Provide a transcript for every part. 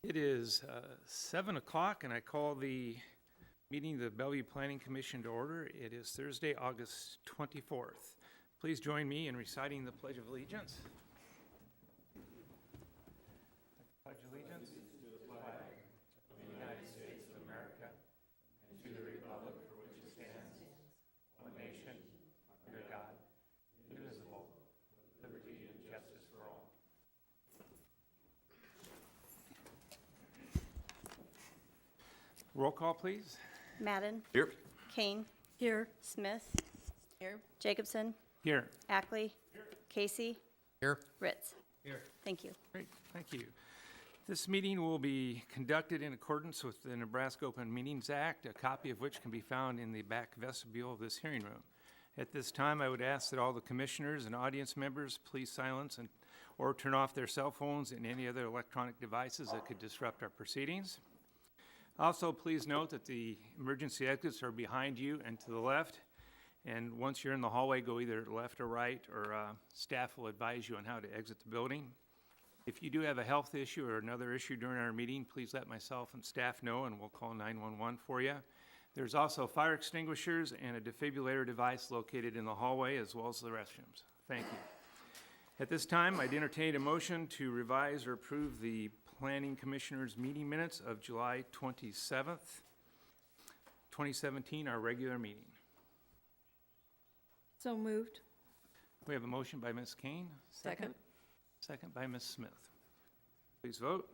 It is 7 o'clock, and I call the meeting of the Bellevue Planning Commission to order. It is Thursday, August 24th. Please join me in reciting the Pledge of Allegiance. Pledge allegiance to the flag of the United States of America and to the republic for which it stands, one nation, under God, indivisible, with liberty and justice for all. Roll call, please. Madden. Here. Kane. Here. Smith. Here. Jacobson. Here. Ackley. Casey. Here. Ritz. Here. Thank you. Great, thank you. This meeting will be conducted in accordance with the Nebraska Open Meetings Act, a copy of which can be found in the back vestibule of this hearing room. At this time, I would ask that all the commissioners and audience members please silence or turn off their cell phones and any other electronic devices that could disrupt our proceedings. Also, please note that the emergency exits are behind you and to the left. And once you're in the hallway, go either left or right, or staff will advise you on how to exit the building. If you do have a health issue or another issue during our meeting, please let myself and staff know, and we'll call 911 for you. There's also fire extinguishers and a defibrillator device located in the hallway, as well as the restrooms. Thank you. At this time, I'd entertain a motion to revise or approve the Planning Commissioners meeting minutes of July 27th, 2017, our regular meeting. So moved. We have a motion by Ms. Kane. Second. Second by Ms. Smith. Please vote.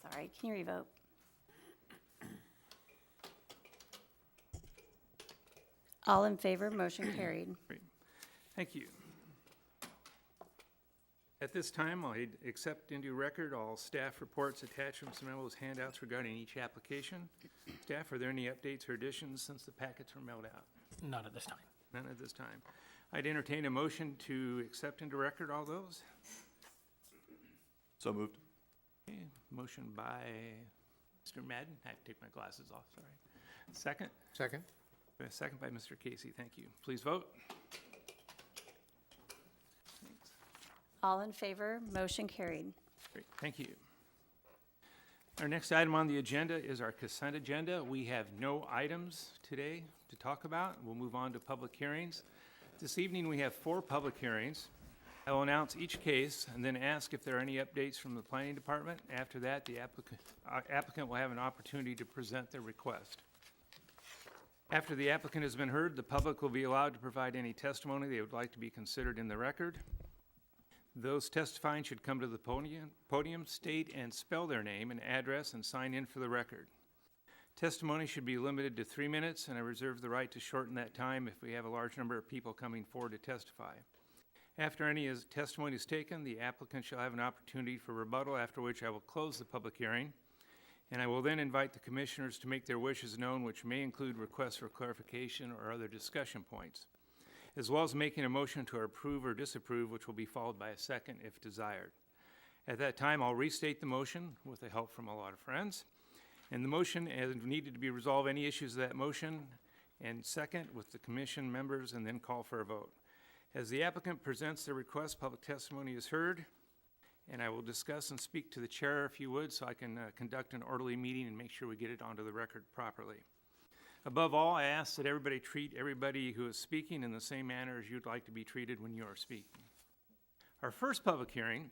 Sorry, can you revote? All in favor, motion carried. Great. Thank you. At this time, I'll accept into record all staff reports, attachments, memos, handouts regarding each application. Staff, are there any updates or additions since the packets were mailed out? None at this time. None at this time. I'd entertain a motion to accept into record all those. So moved. Okay, motion by Mr. Madden. I have to take my glasses off, sorry. Second? Second. Second by Mr. Casey, thank you. Please vote. All in favor, motion carried. Great, thank you. Our next item on the agenda is our consent agenda. We have no items today to talk about. We'll move on to public hearings. This evening we have 4 public hearings. I will announce each case and then ask if there are any updates from the planning department. After that, the applicant will have an opportunity to present their request. After the applicant has been heard, the public will be allowed to provide any testimony they would like to be considered in the record. Those testifying should come to the podium, state and spell their name and address, and sign in for the record. Testimony should be limited to 3 minutes, and I reserve the right to shorten that time if we have a large number of people coming forward to testify. After any testimony is taken, the applicant shall have an opportunity for rebuttal, after which I will close the public hearing, and I will then invite the commissioners to make their wishes known, which may include requests for clarification or other discussion points, as well as making a motion to approve or disapprove, which will be followed by a second if desired. At that time, I'll restate the motion with the help from a lot of friends. And the motion, as needed to be resolved, any issues of that motion, and second with the commission members, and then call for a vote. As the applicant presents their request, public testimony is heard, and I will discuss and speak to the chair, if you would, so I can conduct an orderly meeting and make sure we get it onto the record properly. Above all, I ask that everybody treat everybody who is speaking in the same manner as you'd like to be treated when you are speaking. Our first public hearing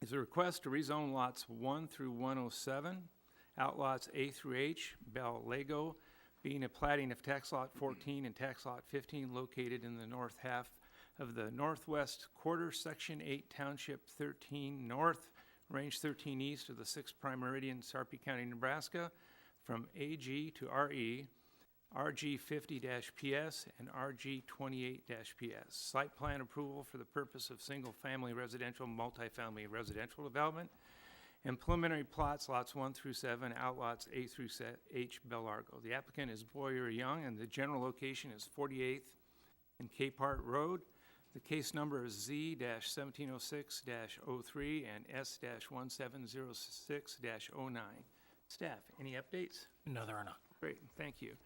is a request to rezone lots 1 through 107, outlots A through H, Bellevue, being a platting of tax lot 14 and tax lot 15 located in the north half of the northwest quarter, section 8, township 13 north, range 13 east of the 6th prime meridian, Sarpy County, Nebraska, from AG to RE, RG50-PS and RG28-PS. Site plan approval for the purpose of single-family residential, multifamily residential development, and preliminary plots, lots 1 through 7, outlots A through H, Bellevue. The applicant is Boyer Young, and the general location is 48th and Capehart Road. The case number is Z-1706-03 and S-1706-09. Staff, any updates? No, there are not. Great, thank you.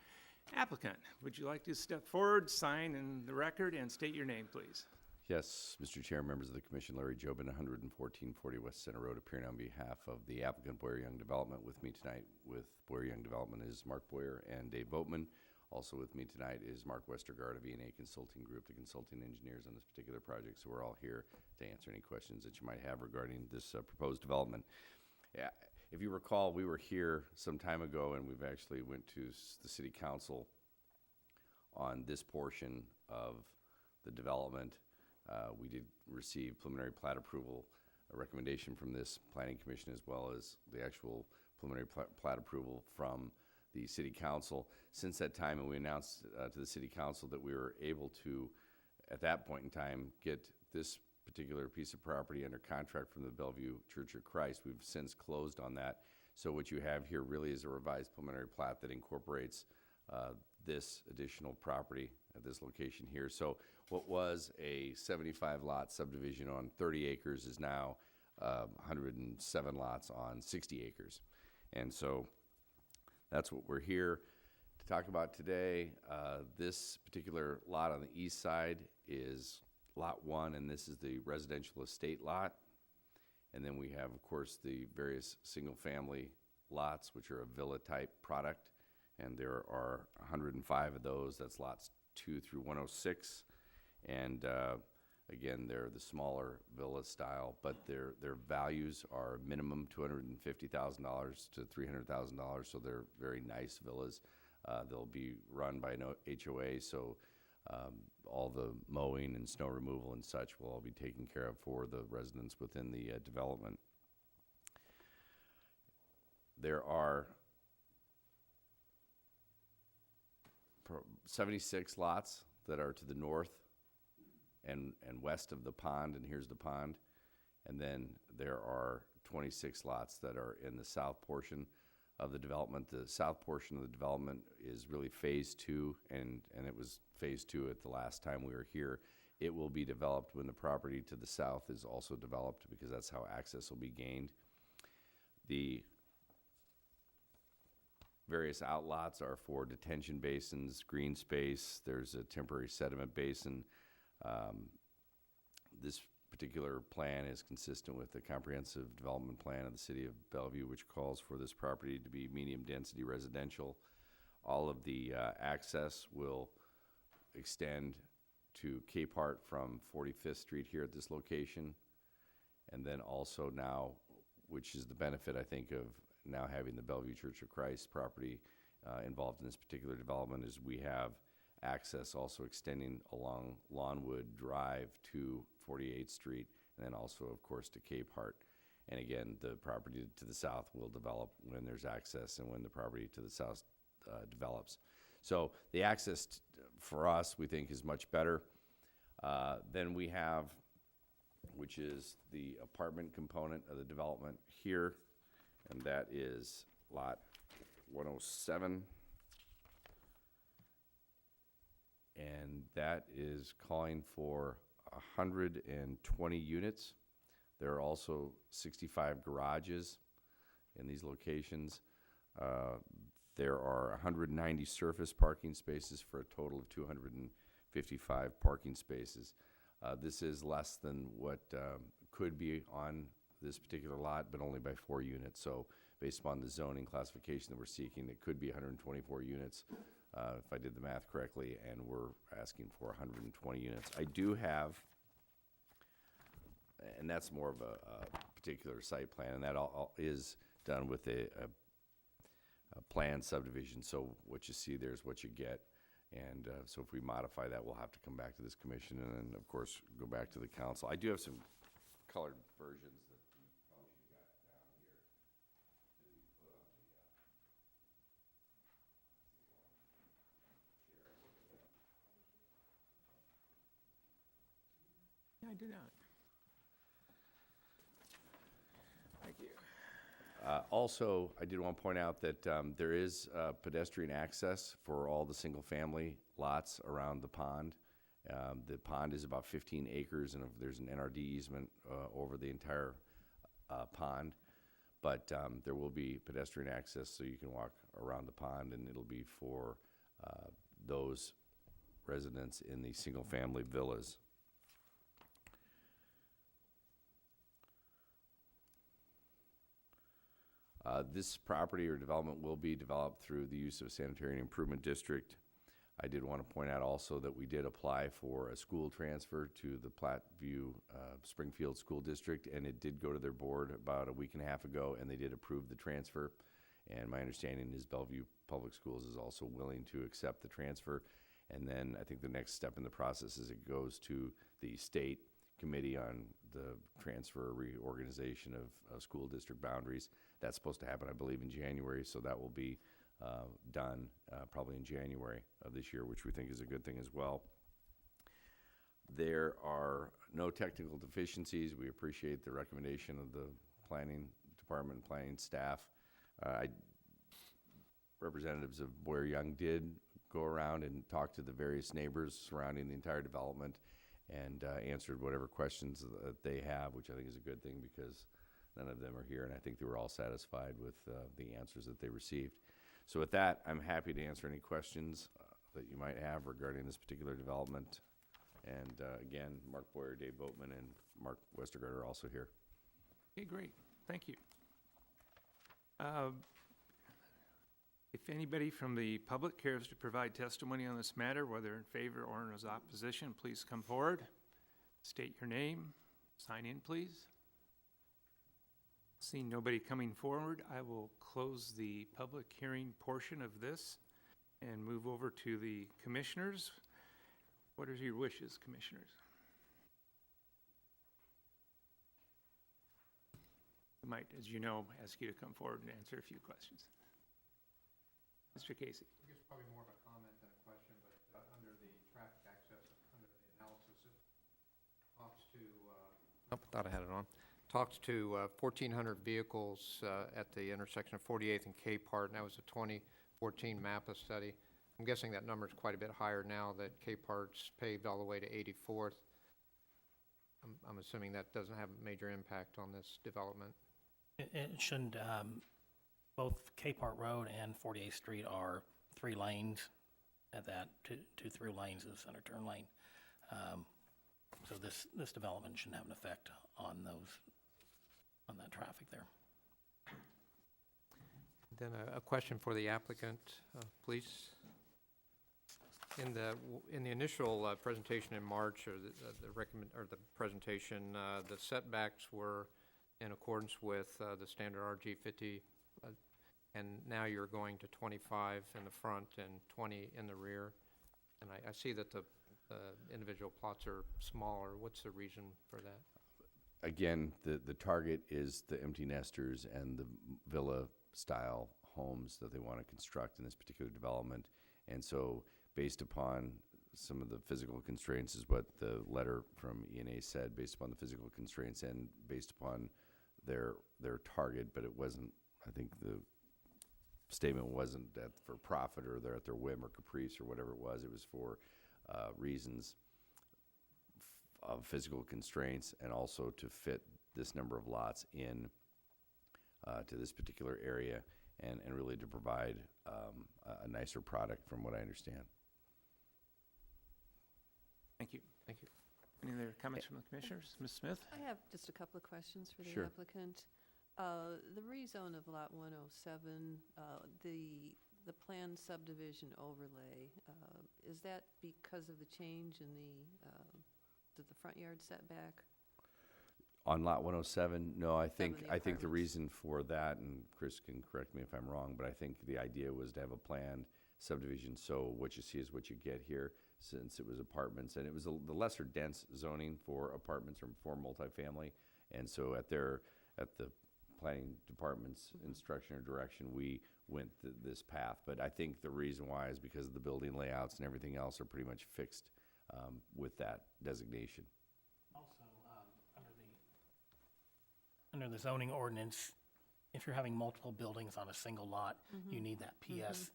Applicant, would you like to step forward, sign in the record, and state your name, please? Yes, Mr. Chair, members of the Commission, Larry Jobin, 11440 West Center Road, appearing on behalf of the applicant Boyer Young Development. With me tonight with Boyer Young Development is Mark Boyer and Dave Boatman. Also with me tonight is Mark Westergaard of E&A Consulting Group, the consulting engineers on this particular project. So we're all here to answer any questions that you might have regarding this proposed development. Yeah, if you recall, we were here some time ago, and we've actually went to the City Council on this portion of the development. We did receive preliminary plat approval, a recommendation from this Planning Commission, as well as the actual preliminary plat approval from the City Council. Since that time, and we announced to the City Council that we were able to, at that point in time, get this particular piece of property under contract from the Bellevue Church of Christ. We've since closed on that. So what you have here really is a revised preliminary plat that incorporates this additional property at this location here. So what was a 75 lot subdivision on 30 acres is now 107 lots on 60 acres. And so that's what we're here to talk about today. This particular lot on the east side is lot 1, and this is the residential estate lot. And then we have, of course, the various single family lots, which are a villa type product. And there are 105 of those. That's lots 2 through 106. And again, they're the smaller villa style, but their values are minimum $250,000 to $300,000. So they're very nice villas. They'll be run by an HOA, so all the mowing and snow removal and such will all be taken care of for the residents within the development. There are 76 lots that are to the north and west of the pond, and here's the pond. And then there are 26 lots that are in the south portion of the development. The south portion of the development is really phase 2, and it was phase 2 at the last time we were here. It will be developed when the property to the south is also developed, because that's how access will be gained. The various outlots are for detention basins, green space. There's a temporary sediment basin. This particular plan is consistent with the comprehensive development plan of the city of Bellevue, which calls for this property to be medium density residential. All of the access will extend to Capehart from 45th Street here at this location. And then also now, which is the benefit, I think, of now having the Bellevue Church of Christ property involved in this particular development, is we have access also extending along Lawnwood Drive to 48th Street, and then also, of course, to Capehart. And again, the property to the south will develop when there's access and when the property to the south develops. So the access for us, we think, is much better. Then we have, which is the apartment component of the development here, and that is lot 107. And that is calling for 120 units. There are also 65 garages in these locations. There are 190 surface parking spaces for a total of 255 parking spaces. This is less than what could be on this particular lot, but only by 4 units. So based upon the zoning classification that we're seeking, it could be 124 units, if I did the math correctly, and we're asking for 120 units. I do have, and that's more of a particular site plan, and that all is done with a planned subdivision. So what you see there is what you get. And so if we modify that, we'll have to come back to this commission and then, of course, go back to the council. I do have some colored versions that you probably should have got down here that we put on the Yeah, I do not. Thank you. Also, I did want to point out that there is pedestrian access for all the single-family lots around the pond. The pond is about 15 acres, and there's an NRD easement over the entire pond. But there will be pedestrian access, so you can walk around the pond, and it'll be for those residents in the single-family villas. This property or development will be developed through the use of a sanitary and improvement district. I did want to point out also that we did apply for a school transfer to the Platteview Springfield School District, and it did go to their board about a week and a half ago, and they did approve the transfer. And my understanding is Bellevue Public Schools is also willing to accept the transfer. And then I think the next step in the process is it goes to the state committee on the transfer or reorganization of school district boundaries. That's supposed to happen, I believe, in January, so that will be done probably in January of this year, which we think is a good thing as well. There are no technical deficiencies. We appreciate the recommendation of the planning department and planning staff. Representatives of Boyer Young did go around and talk to the various neighbors surrounding the entire development and answered whatever questions that they have, which I think is a good thing because none of them are here, and I think they were all satisfied with the answers that they received. So with that, I'm happy to answer any questions that you might have regarding this particular development. And again, Mark Boyer, Dave Boatman, and Mark Westergaard are also here. Okay, great. Thank you. If anybody from the public cares to provide testimony on this matter, whether in favor or in opposition, please come forward. State your name. Sign in, please. Seeing nobody coming forward, I will close the public hearing portion of this and move over to the commissioners. What are your wishes, commissioners? I might, as you know, ask you to come forward and answer a few questions. Mr. Casey. I guess probably more of a comment than a question, but under the traffic access, under the analysis, it talks to, I thought I had it on, talks to 1,400 vehicles at the intersection of 48th and Capehart, and that was a 2014 MAPA study. I'm guessing that number is quite a bit higher now that Capehart's paved all the way to 84th. I'm assuming that doesn't have a major impact on this development. It shouldn't. Both Capehart Road and 48th Street are 3 lanes at that, two through lanes of the center turn lane. So this development shouldn't have an effect on that traffic there. Then a question for the applicant, please. In the initial presentation in March, or the presentation, the setbacks were in accordance with the standard RG 50. And now you're going to 25 in the front and 20 in the rear. And I see that the individual plots are smaller. What's the reason for that? Again, the target is the empty nesters and the villa-style homes that they want to construct in this particular development. And so based upon some of the physical constraints is what the letter from E&A said, based upon the physical constraints and based upon their target, but it wasn't, I think the statement wasn't that for profit or they're at their whim or caprice or whatever it was. It was for reasons of physical constraints and also to fit this number of lots in to this particular area and really to provide a nicer product from what I understand. Thank you. Thank you. Any other comments from the commissioners? Ms. Smith? I have just a couple of questions for the Sure. applicant. The rezone of Lot 107, the planned subdivision overlay, is that because of the change in the front yard setback? On Lot 107, no, I think the the apartments. reason for that, and Chris can correct me if I'm wrong, but I think the idea was to have a planned subdivision, so what you see is what you get here, since it was apartments, and it was the lesser dense zoning for apartments or for multifamily, and so at the planning department's instruction or direction, we went this path. But I think the reason why is because the building layouts and everything else are pretty much fixed with that designation. Also, under the zoning ordinance, if you're having multiple buildings on a single lot, you need that PS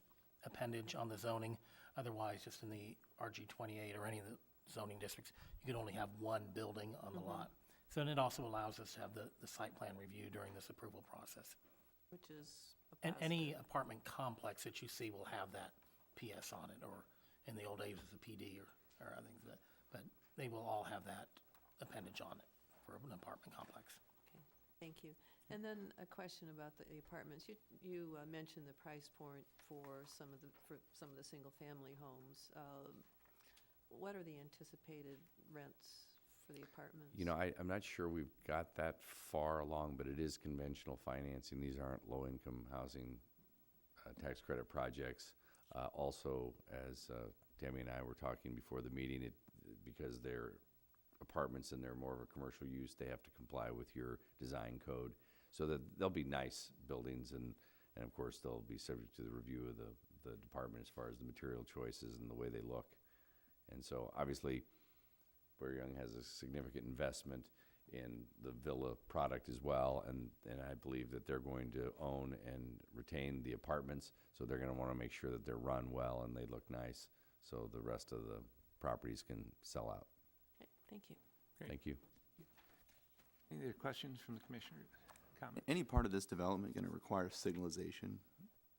appendage on the zoning. Otherwise, just in the RG 28 or any of the zoning districts, you could only have one building on the lot. So then it also allows us to have the site plan review during this approval process. Which is a And any positive. apartment complex that you see will have that PS on it, or in the old days it was a PD or other things, but they will all have that appendage on it for an apartment complex. Okay, thank you. And then a question about the apartments. You mentioned the price point for some of the single-family homes. What are the anticipated rents for the apartments? You know, I'm not sure we've got that far along, but it is conventional financing. These aren't low-income housing tax credit projects. Also, as Tammy and I were talking before the meeting, because they're apartments and they're more of a commercial use, they have to comply with your design code. So that they'll be nice buildings, and of course, they'll be subject to the review of the department as far as the material choices and the way they look. And so, obviously, Boyer Young has a significant investment in the villa product as well, and I believe that they're going to own and retain the apartments, so they're going to want to make sure that they're run well and they look nice, so the rest of the properties can sell out. Okay, thank you. Great. Thank you. Any other questions from the commissioner? Comment? Any part of this development going to require signalization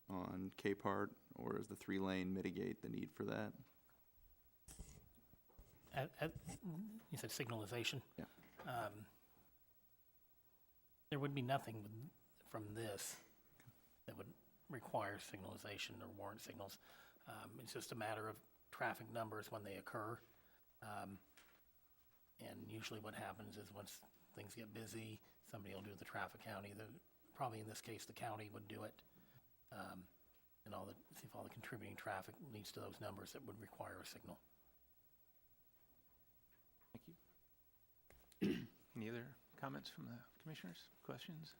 on K part, or does the 3-lane mitigate the need for that? You said signalization? Yeah. There would be nothing from this that would require signalization or warrant signals. It's just a matter of traffic numbers when they occur. And usually what happens is once things get busy, somebody will do the traffic county. Probably in this case, the county would do it. And see if all the contributing traffic leads to those numbers that would require a signal. Thank you. Any other comments from the commissioners? Questions?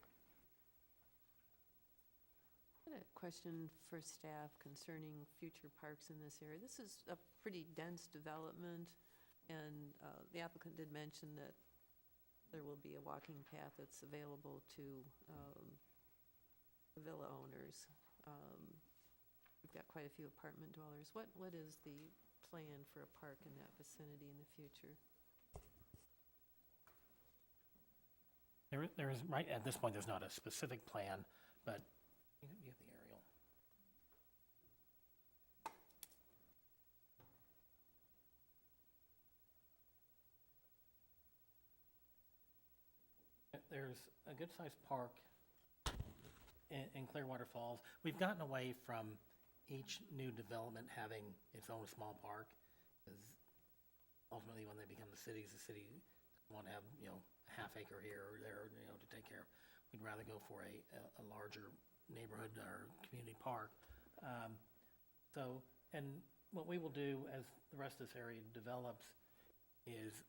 I had a question for staff concerning future parks in this area. This is a pretty dense development, and the applicant did mention that there will be a walking path that's available to the villa owners. We've got quite a few apartment dwellers. What is the plan for a park in that vicinity in the future? There is, right at this point, there's not a specific plan, but you have the aerial. There's a good-sized park in Clearwater Falls. We've gotten away from each new development having its own small park, because ultimately when they become the city want to have, a half acre here or there, to take care of. We'd rather go for a larger neighborhood or community park. And what we will do as the rest of this area develops is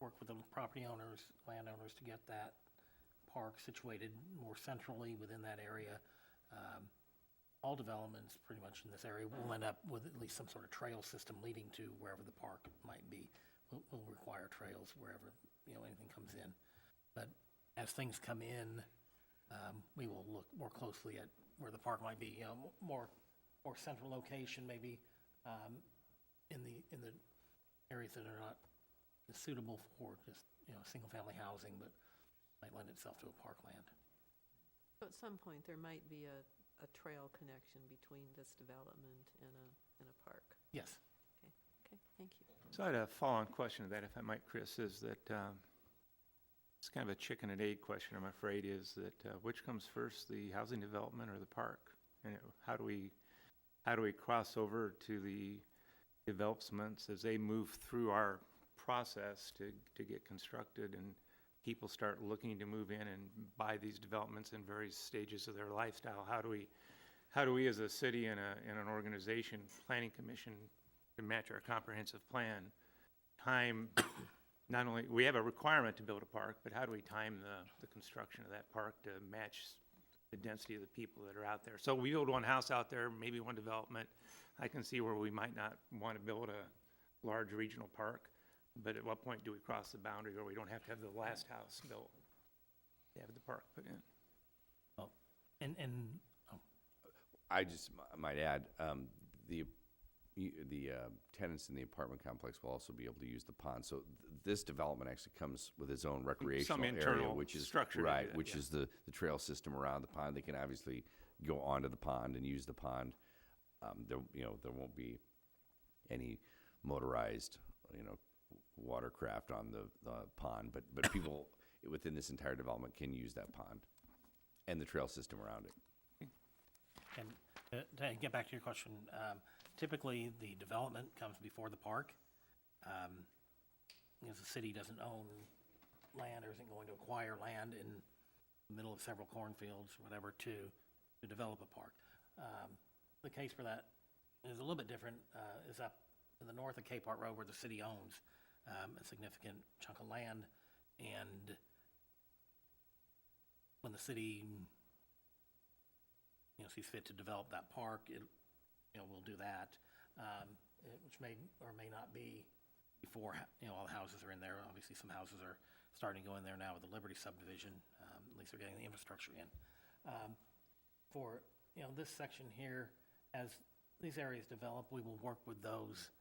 work with the property owners, landowners to get that park situated more centrally within that area. All developments pretty much in this area will end up with at least some sort of trail system leading to wherever the park might be. Will require trails wherever anything comes in. But as things come in, we will look more closely at where the park might be. More central location maybe in the areas that are not suitable for just single family housing, but might lend itself to a parkland. So at some point, there might be a trail connection between this development and a park. Yes. Okay, thank you. So I had a follow-on question to that, if I might, Chris, is that it's kind of a chicken and egg question, I'm afraid, is that which comes first, the housing development or the park? And how do we cross over to the developments as they move through our process to get constructed and people start looking to move in and buy these developments in various stages of their lifestyle? How do we as a city and an organization, planning commission, to match our comprehensive plan, time, not only, we have a requirement to build a park, but how do we time the construction of that park to match the density of the people that are out there? So we build one house out there, maybe one development. I can see where we might not want to build a large regional park, but at what point do we cross the boundary where we don't have to have the last house built to have the park put in? I just might add, the tenants in the apartment complex will also be able to use the pond. So this development actually comes with its own recreational area, internal which is structure to right, do that, which yeah. is the trail system around the pond. They can obviously go onto the pond and use the pond. There won't be any motorized, watercraft on the pond, but people within this entire development can use that pond. and the trail system around it. And to get back to your question, typically the development comes before the park. Because the city doesn't own land or isn't going to acquire land in the middle of several cornfields or whatever to develop a park. The case for that is a little bit different, is up to the north of Capehart Road where the city owns a significant chunk of land. And when the city sees fit to develop that park, we'll do that, which may or may not be before, all the houses are in there. Obviously, some houses are starting to go in there now with the Liberty subdivision. At least they're getting the infrastructure in. For, this section here, as these areas develop, we will work with those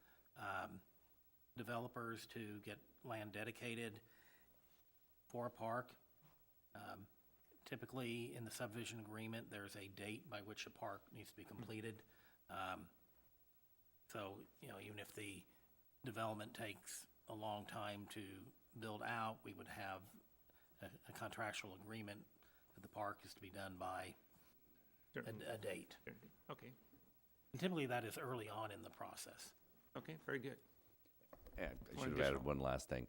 developers to get land dedicated for a park. Typically, in the subdivision agreement, there's a date by which a park needs to be completed. So, even if the development takes a long time to build out, we would have a contractual agreement that the park is to be done by a date. Okay, And typically, that is early on in the process. okay, very good. And I One should have added additional. one last thing.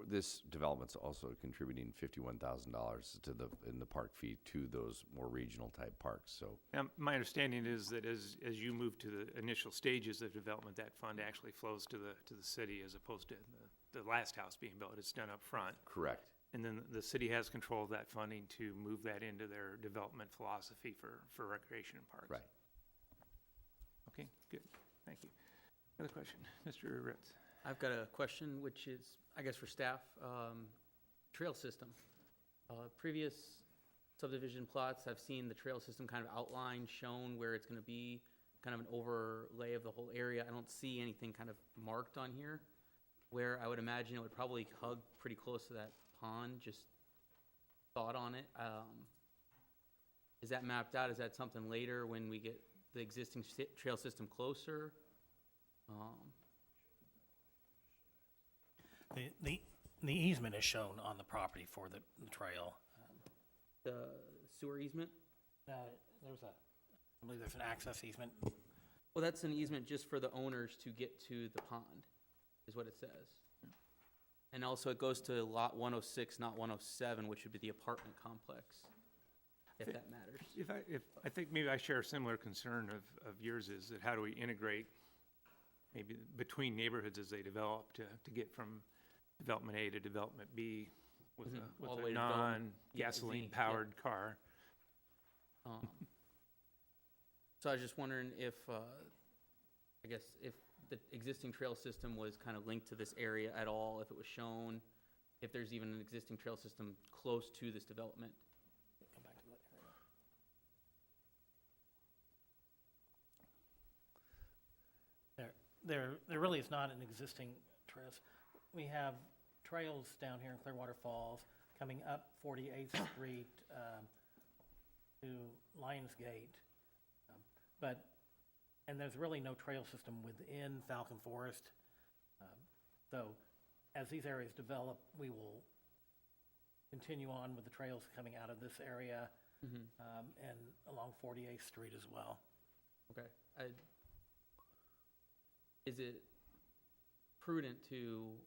This development's also contributing $51,000 in the park fee to those more regional type parks, so. Now, my understanding is that as you move to the initial stages of development, that fund actually flows to the city as opposed to the last house being built. It's done up front. Correct. And then the city has control of that funding to move that into their development philosophy for recreation and parks. Right. Okay, good, thank you. Another question, Mr. Ritz? I've got a question, which is, I guess, for staff. Trail system. Previous subdivision plots, I've seen the trail system kind of outlined, shown where it's going to be, kind of an overlay of the whole area. I don't see anything kind of marked on here, where I would imagine it would probably hug pretty close to that pond. Just thought on it. Is that mapped out? Is that something later when we get the existing trail system closer? The easement is shown on the property for the trail. The sewer easement? I believe there's an access easement. Well, that's an easement just for the owners to get to the pond, is what it says. And also it goes to lot 106, not 107, which would be the apartment complex, if that matters. If I think maybe I share a similar concern of yours, is that how do we integrate maybe between neighborhoods as they develop to get from development A to development B with All the a way to development, non-gasoline Z, powered car? So I was just wondering if, I guess, if the existing trail system was kind of linked to this area at all, if it was shown, if there's even an existing trail system close to this development. Come back to that area. There really is not an existing trails. We have trails down here in Clearwater Falls coming up 48th Street to Lionsgate. And there's really no trail system within Falcon Forest. So as these areas develop, we will continue on with the trails coming out of this area and along 48th Street as well. Okay. Is it prudent to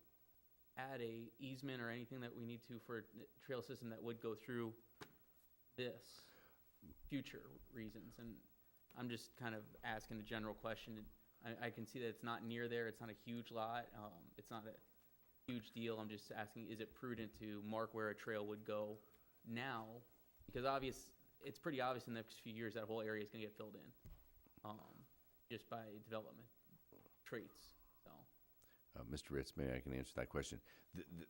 add a easement or anything that we need to for a trail system that would go through this future reasons? And I'm just kind of asking a general question. I can see that it's not near there. It's not a huge lot. It's not a huge deal. I'm just asking, is it prudent to mark where a trail would go now? Because it's pretty obvious in the next few years that whole area is going to get filled in just by development traits. So. Mr. Ritz, maybe I can answer that question.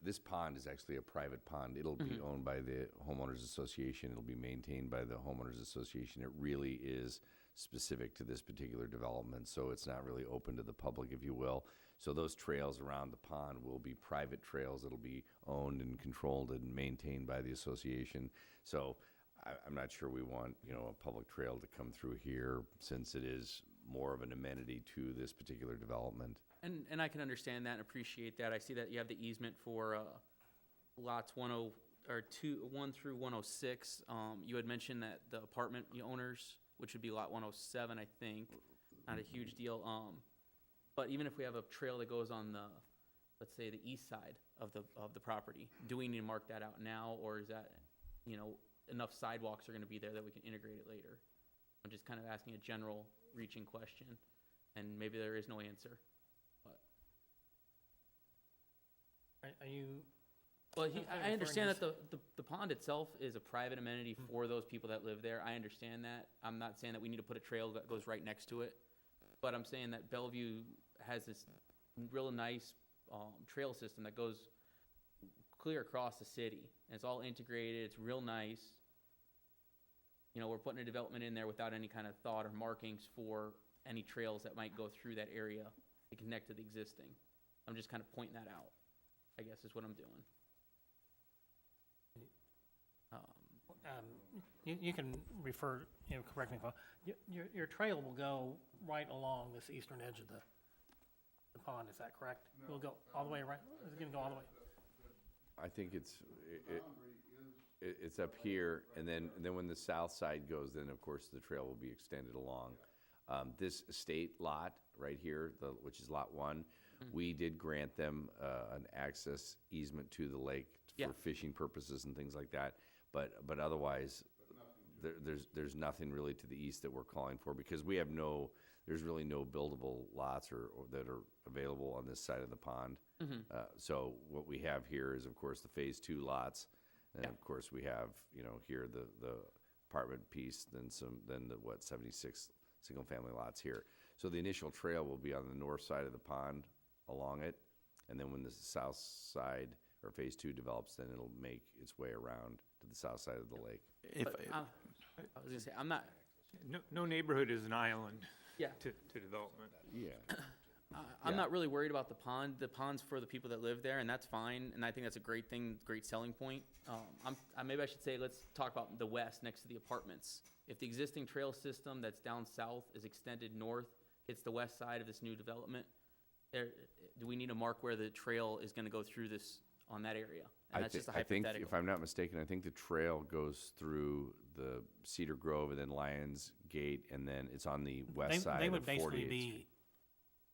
This pond is actually a private pond. It'll be owned by the homeowners association. It'll be maintained by the homeowners association. It really is specific to this particular development, so it's not really open to the public, if you will. So those trails around the pond will be private trails that'll be owned and controlled and maintained by the association. So I'm not sure we want, a public trail to come through here, since it is more of an amenity to this particular development. And I can understand that and appreciate that. I see that you have the easement for lots or 1 through 106, you had mentioned that the apartment owners, which would be lot 107, I think, not a huge deal. But even if we have a trail that goes on the, let's say, the east side of the property, do we need to mark that out now, or is that, enough sidewalks are going to be there that we can integrate it later? I'm just kind of asking a general reaching question, and maybe there is no answer. But Are you, well, I'm I understand referring that the pond itself is a private amenity for those people that live there. I understand that. I'm not saying that we need to put a trail that goes right next to it, but I'm saying that Bellevue has this real nice trail system that goes clear across the city. And it's all integrated. It's real nice. We're putting a development in there without any kind of thought or markings for any trails that might go through that area to connect to the existing. I'm just kind of pointing that out, I guess, is what I'm doing. you can refer, correct me if I'm, your trail will go right along this eastern edge of the pond, is that correct? Will go all the way around, is it gonna go all the way? I think it's up here, and then when the south side goes, then of course the trail will be extended along. This estate lot right here, which is lot 1, we did grant them an access easement to the lake Yeah. for fishing purposes and things like that. But otherwise, there's nothing really to the east that we're calling for, because there's really no buildable lots or that are available on this side of the pond. So what we have here is, of course, the phase 2 lots, and Yeah. of course we have here the apartment piece, then 76 single family lots here. So the initial trail will be on the north side of the pond along it, and then when the south side or phase 2 develops, then it'll make its way around to the south side of the lake. But I was gonna say, I'm not. No neighborhood is an island Yeah. to development. Yeah. I'm not really worried about the pond. The pond's for the people that live there, and that's fine. And I think that's a great thing, great selling point. Maybe I should say, let's talk about the west next to the apartments. If the existing trail system that's down south is extended north, it's the west side of this new development. Do we need to mark where the trail is going to go through this on that area? And that's just a I think, hypothetical. if I'm not mistaken, I think the trail goes through the Cedar Grove and then Lions Gate, and then it's on the west side They of would 48th basically Street. be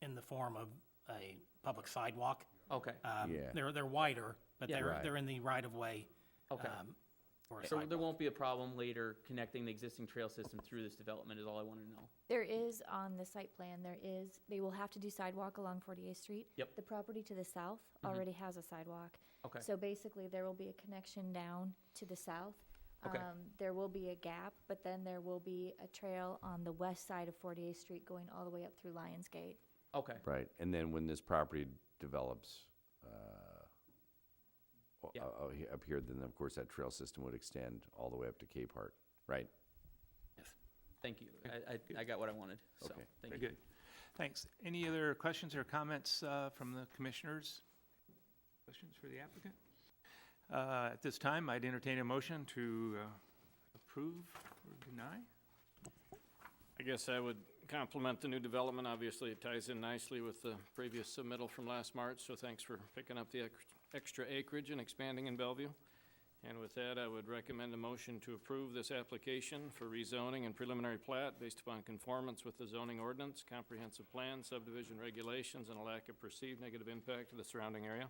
in the form of a public sidewalk. Okay. Yeah. They're wider, but Yeah. Right. they're in the right of way. Okay. For a So there sidewalk. won't be a problem later connecting the existing trail system through this development is all I wanted to know. There is, on the site plan, they will have to do sidewalk along 48th Street. Yep. The property to the south already has a sidewalk. Okay. So basically, there will be a connection down to the south. Okay. There will be a gap, but then there will be a trail on the west side of 48th Street going all the way up through Lions Gate. Okay. Right, and then when this property develops Yeah. up here, then of course that trail system would extend all the way up to Cape Heart, right? Thank you. I got what I wanted. So, Okay. thank Very you. good. Thanks. Any other questions or comments from the commissioners? Questions for the applicant? At this time, I'd entertain a motion to approve or deny. I guess I would compliment the new development. Obviously, it ties in nicely with the previous submittal from last March, so thanks for picking up the extra acreage and expanding in Bellevue. And with that, I would recommend a motion to approve this application for rezoning and preliminary plat based upon conformance with the zoning ordinance, comprehensive plan, subdivision regulations, and a lack of perceived negative impact to the surrounding area.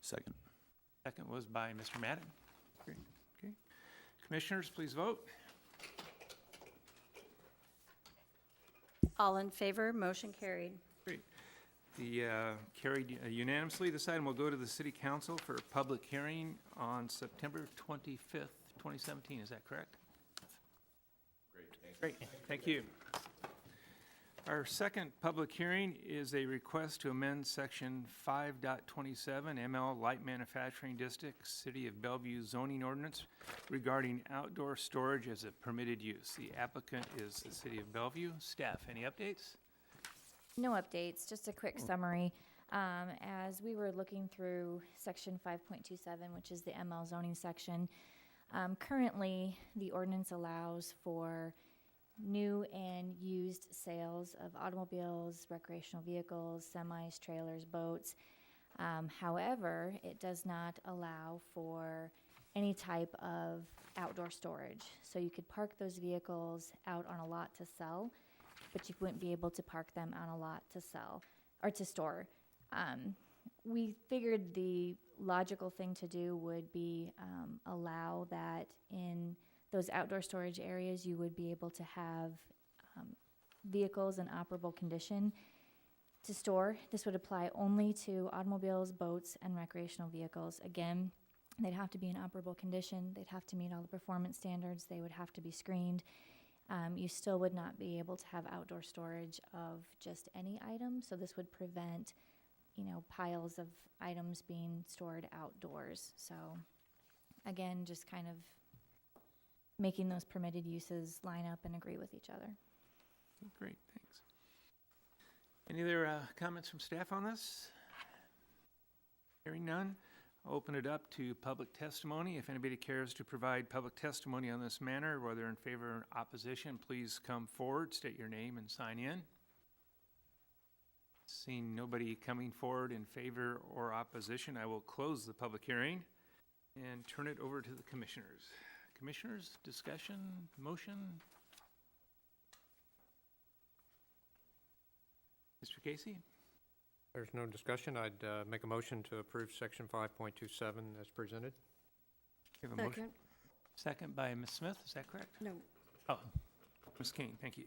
Second. Second was by Mr. Madden. Great. Okay. Commissioners, please vote. All in favor, motion carried. Great. The carried unanimously. This item will go to the city council for a public hearing on September 25th, 2017. Is that correct? Great, thank you. Our second public hearing is a request to amend section 5.27 ML Light Manufacturing District, City of Bellevue zoning ordinance regarding outdoor storage as a permitted use. The applicant is the City of Bellevue. Staff, any updates? No updates, just a quick summary. As we were looking through section 5.27, which is the ML zoning section, currently the ordinance allows for new and used sales of automobiles, recreational vehicles, semis, trailers, boats. However, it does not allow for any type of outdoor storage. So you could park those vehicles out on a lot to sell, but you wouldn't be able to park them on a lot to sell or to store. We figured the logical thing to do would be allow that in those outdoor storage areas, you would be able to have vehicles in operable condition to store. This would apply only to automobiles, boats, and recreational vehicles. Again, they'd have to be in operable condition. They'd have to meet all the performance standards. They would have to be screened. You still would not be able to have outdoor storage of just any item. So this would prevent, piles of items being stored outdoors. So again, just kind of making those permitted uses line up and agree with each other. Great, thanks. Any other comments from staff on this? Hearing none, I'll open it up to public testimony. If anybody cares to provide public testimony on this matter, whether in favor or opposition, please come forward, state your name, and sign in. Seeing nobody coming forward in favor or opposition, I will close the public hearing and turn it over to the commissioners. Commissioners, discussion, motion? Mr. Casey? There's no discussion. I'd make a motion to approve Section 5.27 as presented. We have a motion. Second by Ms. Smith, is that correct? No. Oh, Ms. Kane, thank you.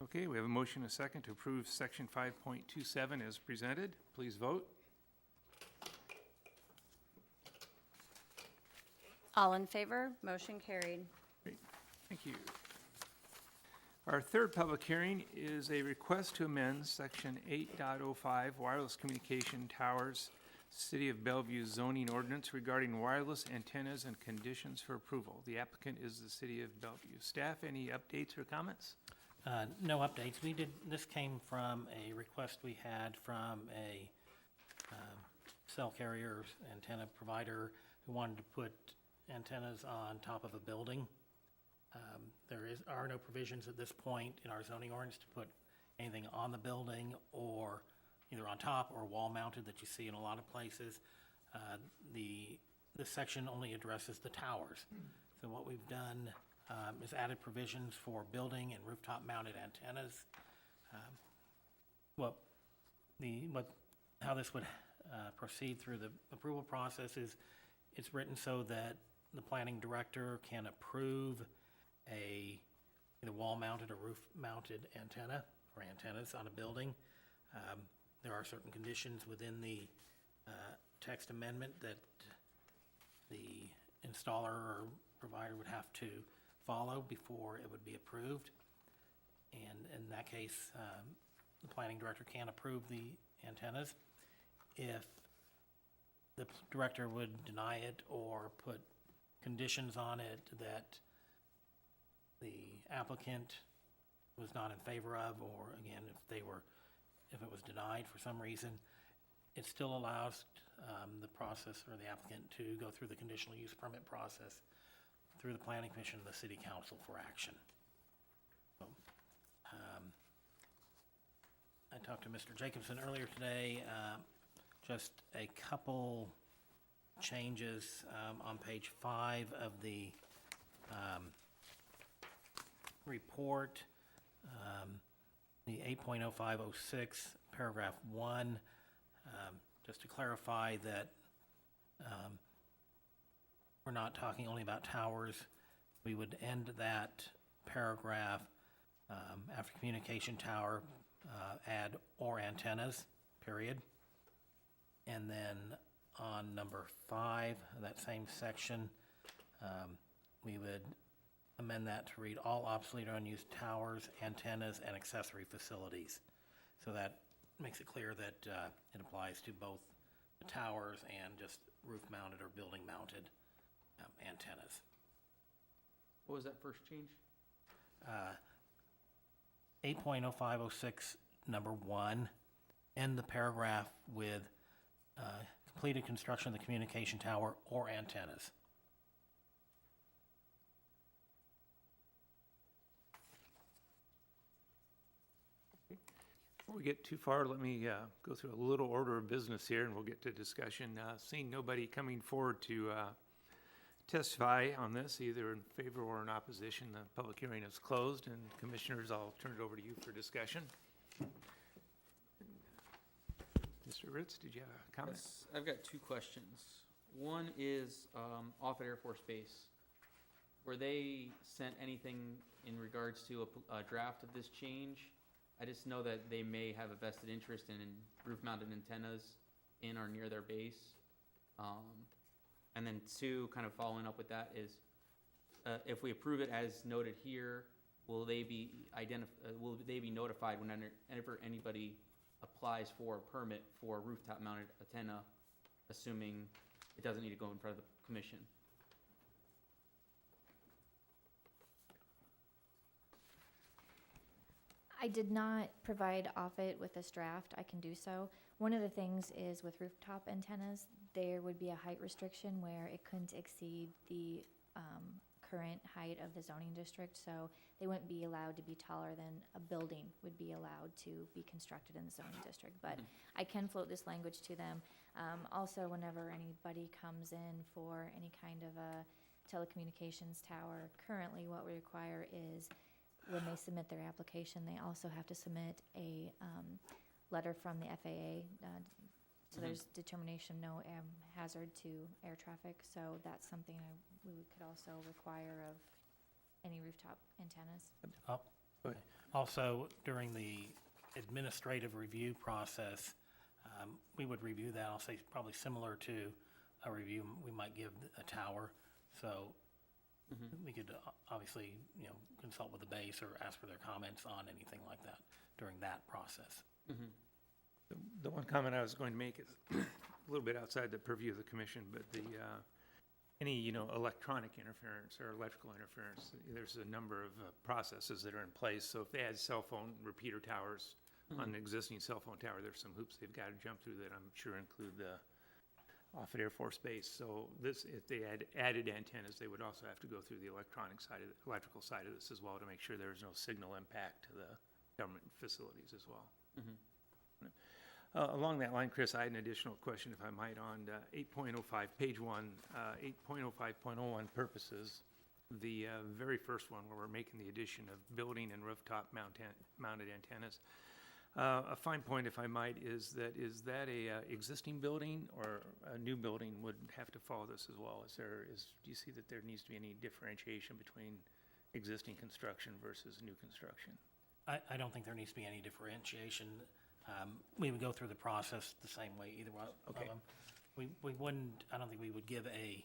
Okay, we have a motion and a second to approve Section 5.27 as presented. Please vote. All in favor? Motion carried. Great, thank you. Our third public hearing is a request to amend Section 8.05 Wireless Communication Towers, City of Bellevue zoning ordinance regarding wireless antennas and conditions for approval. The applicant is the City of Bellevue. Staff, any updates or comments? No updates. This came from a request we had from a cell carrier antenna provider who wanted to put antennas on top of a building. There are no provisions at this point in our zoning ordinance to put anything on the building or either on top or wall mounted that you see in a lot of places. This section only addresses the towers. So what we've done is added provisions for building and rooftop mounted antennas. How this would proceed through the approval process is it's written so that the planning director can approve either wall-mounted or roof-mounted antenna or antennas on a building. There are certain conditions within the text amendment that the installer or provider would have to follow before it would be approved. And in that case, the planning director can approve the antennas. If the director would deny it or put conditions on it that the applicant was not in favor of, or again, if it was denied for some reason, it still allows the process or the applicant to go through the conditional use permit process through the planning commission and the city council for action. So, I talked to Mr. Jacobson earlier today, just a couple changes on page 5 of the report, the 8.0506, paragraph 1, just to clarify that we're not talking only about towers. We would end that paragraph after communication tower, add or antennas, period. And then on number 5 of that same section, we would amend that to read all obsolete or unused towers, antennas, and accessory facilities. So that makes it clear that it applies to both the towers and just roof-mounted or building-mounted antennas. What was that first change? 8.0506, number 1, end the paragraph with completed construction of the communication tower or antennas. Before we get too far, let me go through a little order of business here, and we'll get to discussion. Seeing nobody coming forward to testify on this, either in favor or in opposition, the public hearing is closed, and commissioners, I'll turn it over to you for discussion. Mr. Ritz, did you have a comment? Yes, I've got two questions. One is off at Air Force Base. Were they sent anything in regards to a draft of this change? I just know that they may have a vested interest in roof-mounted antennas in or near their base. And then two, kind of following up with that is, if we approve it as noted here, will they be notified whenever anybody applies for a permit for a rooftop-mounted antenna, assuming it doesn't need to go in front of the commission? I did not provide Offutt with this draft. I can do so. One of the things is with rooftop antennas, there would be a height restriction where it couldn't exceed the current height of the zoning district, so they wouldn't be allowed to be taller than a building would be allowed to be constructed in the zoning district. But I can float this language to them. Also, whenever anybody comes in for any kind of a telecommunications tower, currently what we require is when they submit their application, they also have to submit a letter from the FAA. So there's determination of no hazard to air traffic. So that's something we could also require of any rooftop antennas. Oh, Go ahead. Also, during the administrative review process, we would review that, I'll say probably similar to a review we might give a tower. So we could obviously, consult with the base or ask for their comments on anything like that during that process. The one comment I was going to make is a little bit outside the purview of the commission, but any, electronic interference or electrical interference, there's a number of processes that are in place. So if they had cell phone repeater towers on an existing cell phone tower, there's some hoops they've got to jump through that I'm sure include the off at Air Force Base. So if they had added antennas, they would also have to go through the electrical side of this as well to make sure there's no signal impact to the government facilities as well. Along that line, Chris, I had an additional question, if I might, on 8.05, page 1, 8.05.01 purposes, the very first one where we're making the addition of building and rooftop mounted antennas. A fine point, if I might, is that a existing building or a new building would have to follow this as well? Do you see that there needs to be any differentiation between existing construction versus new construction? I don't think there needs to be any differentiation. We would go through the process the same way, either one of Okay. them. We wouldn't, I don't think we would give a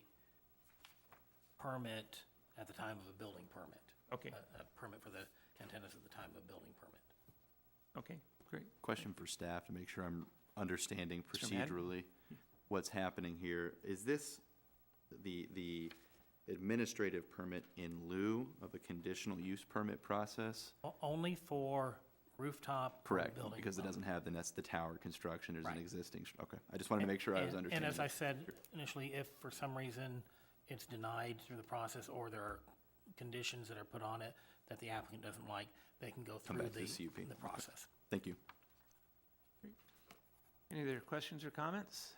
permit at the time of a building permit. Okay, A permit for the antennas at the time of a building permit. okay, great. Question for staff to make sure I'm understanding Mr. Madden? procedurally what's happening here. Is this the administrative permit in lieu of a conditional use permit process? Only for rooftop Correct, building. because it doesn't have, then that's the tower construction, there's an Right. existing, okay. I just wanted to make sure I was And understanding. as I said initially, if for some reason it's denied through the process or there are conditions that are put on it that the applicant doesn't like, they can go Come through back to the CUP. the Okay. process. Thank you. Any other questions or comments?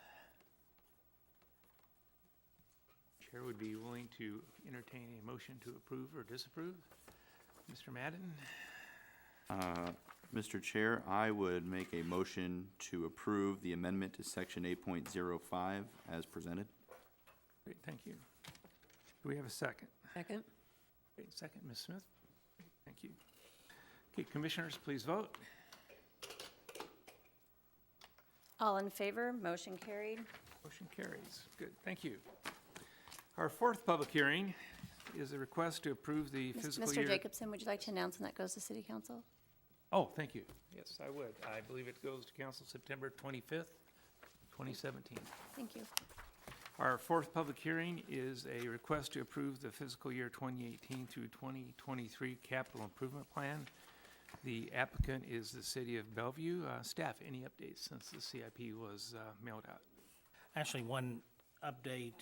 Chair would be willing to entertain a motion to approve or disapprove. Mr. Madden? Mr. Chair, I would make a motion to approve the amendment to section 8.05 as presented. Great, thank you. Do we have a second? Second? Great, second, Ms. Smith. Thank you. Okay, commissioners, please vote. All in favor, motion carried. Motion carries. Good, thank you. Our fourth public hearing is a request to approve the fiscal Mr. year. Jacobson, would you like to announce when that goes to city council? Oh, thank you. Yes, I would. I believe it goes to council September 25th, 2017. Thank you. Our fourth public hearing is a request to approve the fiscal year 2018 through 2023 capital improvement plan. The applicant is the city of Bellevue. Staff, any updates since the CIP was mailed out? Actually, one update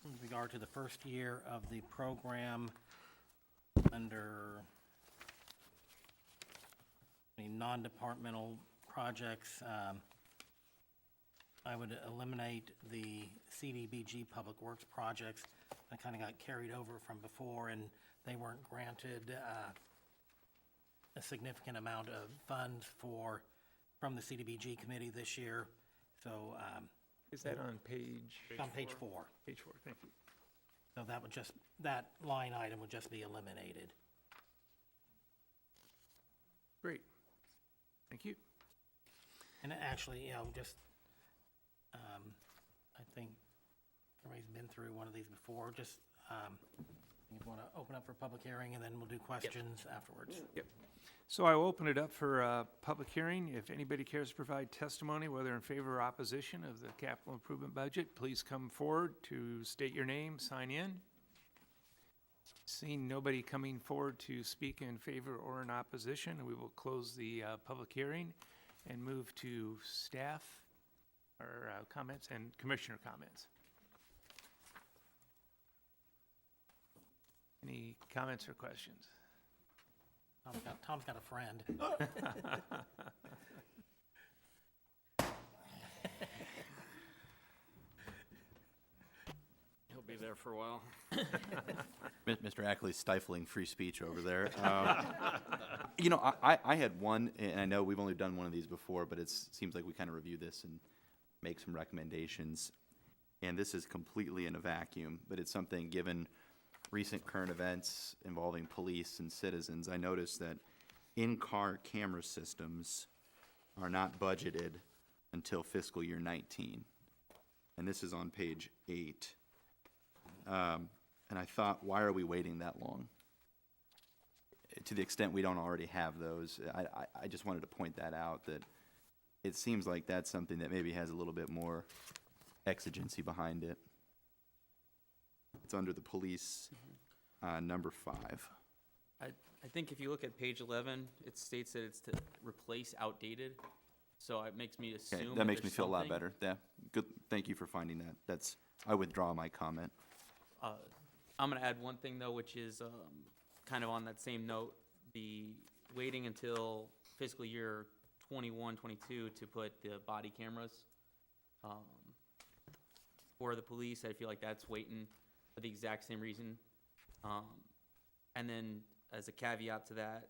with regard to the first year of the program under the non-departmental projects. I would eliminate the CDBG Public Works projects that kind of got carried over from before, and they weren't granted a significant amount of funds from the CDBG committee this year. So Is that on page? it's on page 4. Page 4, thank you. So that line item would just be eliminated. Great. Thank you. And actually, just, I think everybody's been through one of these before, just, you want to open up for public hearing, and then we'll do questions afterwards. Yep. So I will open it up for a public hearing. If anybody cares to provide testimony, whether in favor or opposition of the capital improvement budget, please come forward to state your name, sign in. Seeing nobody coming forward to speak in favor or in opposition, we will close the public hearing and move to staff or comments and commissioner comments. Any comments or questions? Tom's got a friend. He'll be there for a while. Mr. Ackley's stifling free speech over there. I had one, and I know we've only done one of these before, but it seems like we kind of review this and make some recommendations. And this is completely in a vacuum, but it's something, given recent current events involving police and citizens, I noticed that in-car camera systems are not budgeted until fiscal year 19. And this is on page 8. And I thought, why are we waiting that long? To the extent we don't already have those, I just wanted to point that out, that it seems like that's something that maybe has a little bit more exigency behind it. It's under the police, number 5. I think if you look at page 11, it states that it's to replace outdated, so it makes me assume Okay, that makes me there's feel a lot something. better. Yeah, good. Thank you for finding that. I withdraw my comment. I'm going to add one thing, though, which is kind of on that same note, the waiting until fiscal year 21, 22 to put the body cameras for the police. I feel like that's waiting for the exact same reason. And then as a caveat to that,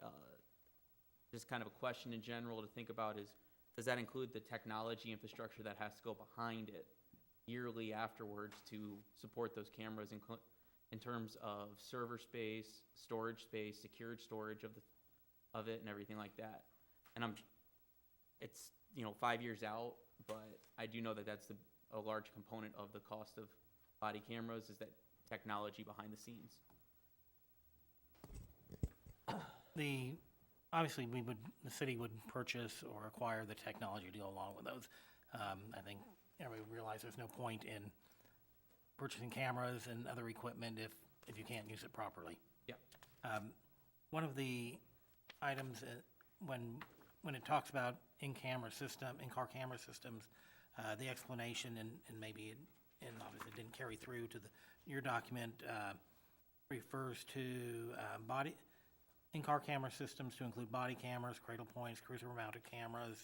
just kind of a question in general to think about is, does that include the technology infrastructure that has to go behind it yearly afterwards to support those cameras in terms of server space, storage space, secured storage of it and everything like that? And it's 5 years out, but I do know that that's a large component of the cost of body cameras, is that technology behind the scenes. Obviously, the city would purchase or acquire the technology to go along with those. I think everybody would realize there's no point in purchasing cameras and other equipment if you can't use it properly. Yeah. One of the items when it talks about in-car camera systems, the explanation and maybe and obviously it didn't carry through to your document, refers to in-car camera systems to include body cameras, cradle points, cruiser-mounted cameras,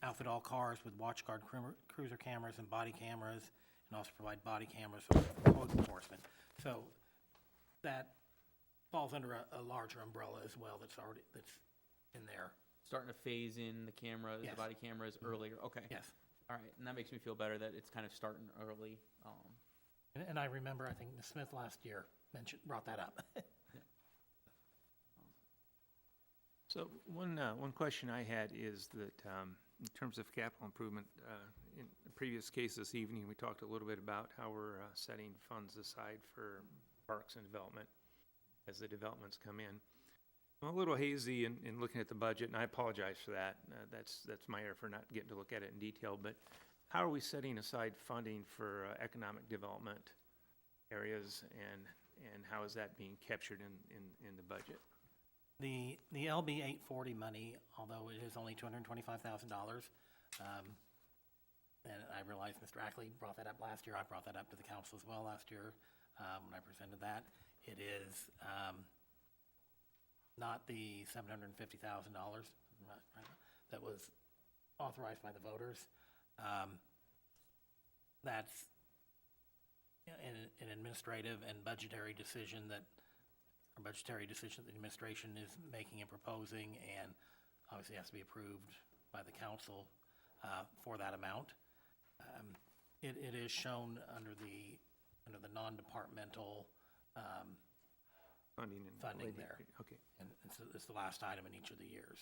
outfit all cars with WatchGuard cruiser cameras and body cameras, and also provide body cameras for code enforcement. So that falls under a larger umbrella as well that's in there. Starting to phase in the cameras, Yes. the body cameras earlier. Okay. Yes. All right, and that makes me feel better that it's kind of starting early. And I remember, I think Ms. Smith last year brought that up. So one question I had is that in terms of capital improvement, in the previous case this evening, we talked a little bit about how we're setting funds aside for parks and development as the developments come in. I'm a little hazy in looking at the budget, and I apologize for that. That's my error for not getting to look at it in detail. But how are we setting aside funding for economic development areas, and how is that being captured in the budget? The LB 840 money, although it is only $225,000, and I realize Mr. Ackley brought that up last year. I brought that up to the council as well last year when I presented that. It is not the $750,000 that was authorized by the voters. That's an administrative and budgetary decision that the administration is making and proposing, and obviously has to be approved by the council for that amount. It is shown under the non-departmental Funding and. funding there. Okay. And it's the last item in each of the years.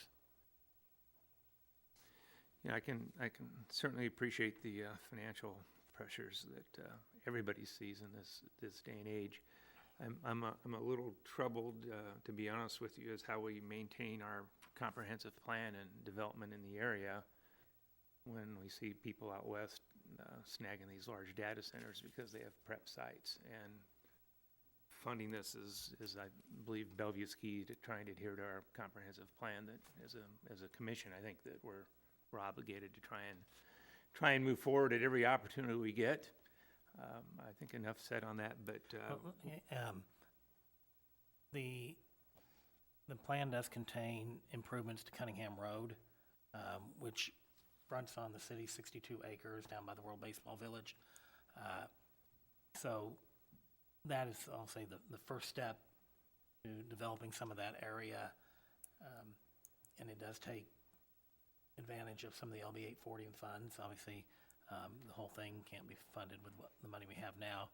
Yeah, I can certainly appreciate the financial pressures that everybody sees in this day and age. I'm a little troubled, to be honest with you, as how we maintain our comprehensive plan and development in the area when we see people out west snagging these large data centers because they have prep sites. And funding this is I believe, Bellevue's key to trying to adhere to our comprehensive plan. That as a commission, I think that we're obligated to try and move forward at every opportunity we get. I think enough said on that, but The plan does contain improvements to Cunningham Road, which fronts on the city's 62 acres down by the World Baseball Village. So that is, I'll say, the first step to developing some of that area. And it does take advantage of some of the LB 840 funds. Obviously, the whole thing can't be funded with the money we have now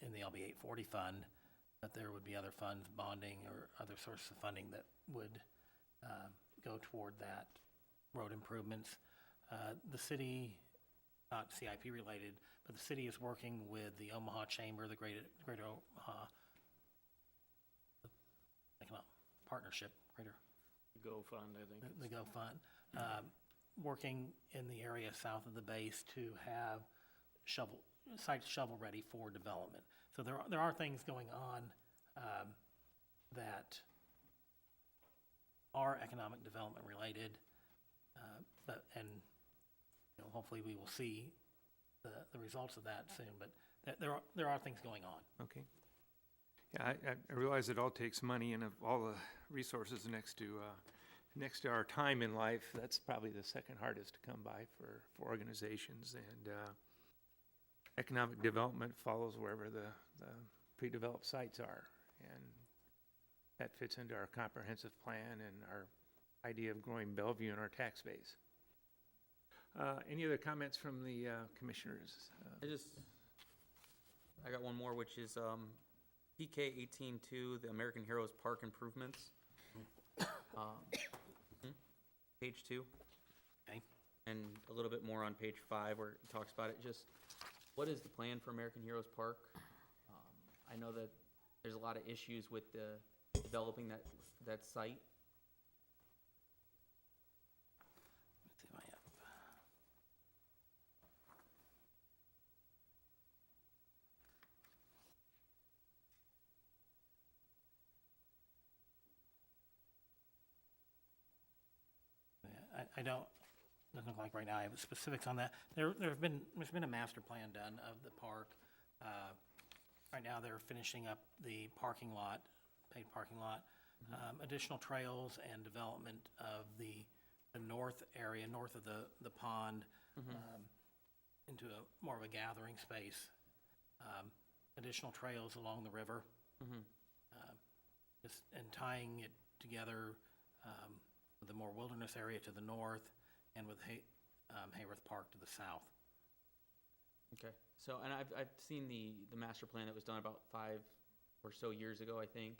in the LB 840 fund, but there would be other funds, bonding or other sources of funding that would go toward that road improvements. The city, not CIP related, but the city is working with the Omaha Chamber, the Greater Omaha Economic Partnership, Go Fund, I think. the Go Fund, working in the area south of the base to have sites shovel ready for development. So there are things going on that are economic development related, and hopefully we will see the results of that soon. But there are things going on. okay. Yeah, I realize it all takes money, and of all the resources next to our time in life, that's probably the second hardest to come by for organizations. And economic development follows wherever the pre-developed sites are, and that fits into our comprehensive plan and our idea of growing Bellevue and our tax base. Any other comments from the commissioners? I got one more, which is PK 18-2, the American Heroes Park improvements. Page 2. Okay. And a little bit more on page 5 where it talks about it. Just what is the plan for American Heroes Park? I know that there's a lot of issues with developing that site. Let's see if I have. I don't, doesn't look like right now I have specifics on that. There's been a master plan done of the park. Right now, they're finishing up the parking lot, paid parking lot, additional trails and development of the north area, north of the pond, into more of a gathering space. Additional trails along the river, and tying it together with the more wilderness area to the north, and with Hayworth Park to the south. Okay. So, and I've seen the master plan that was done about 5 or so years ago, I think.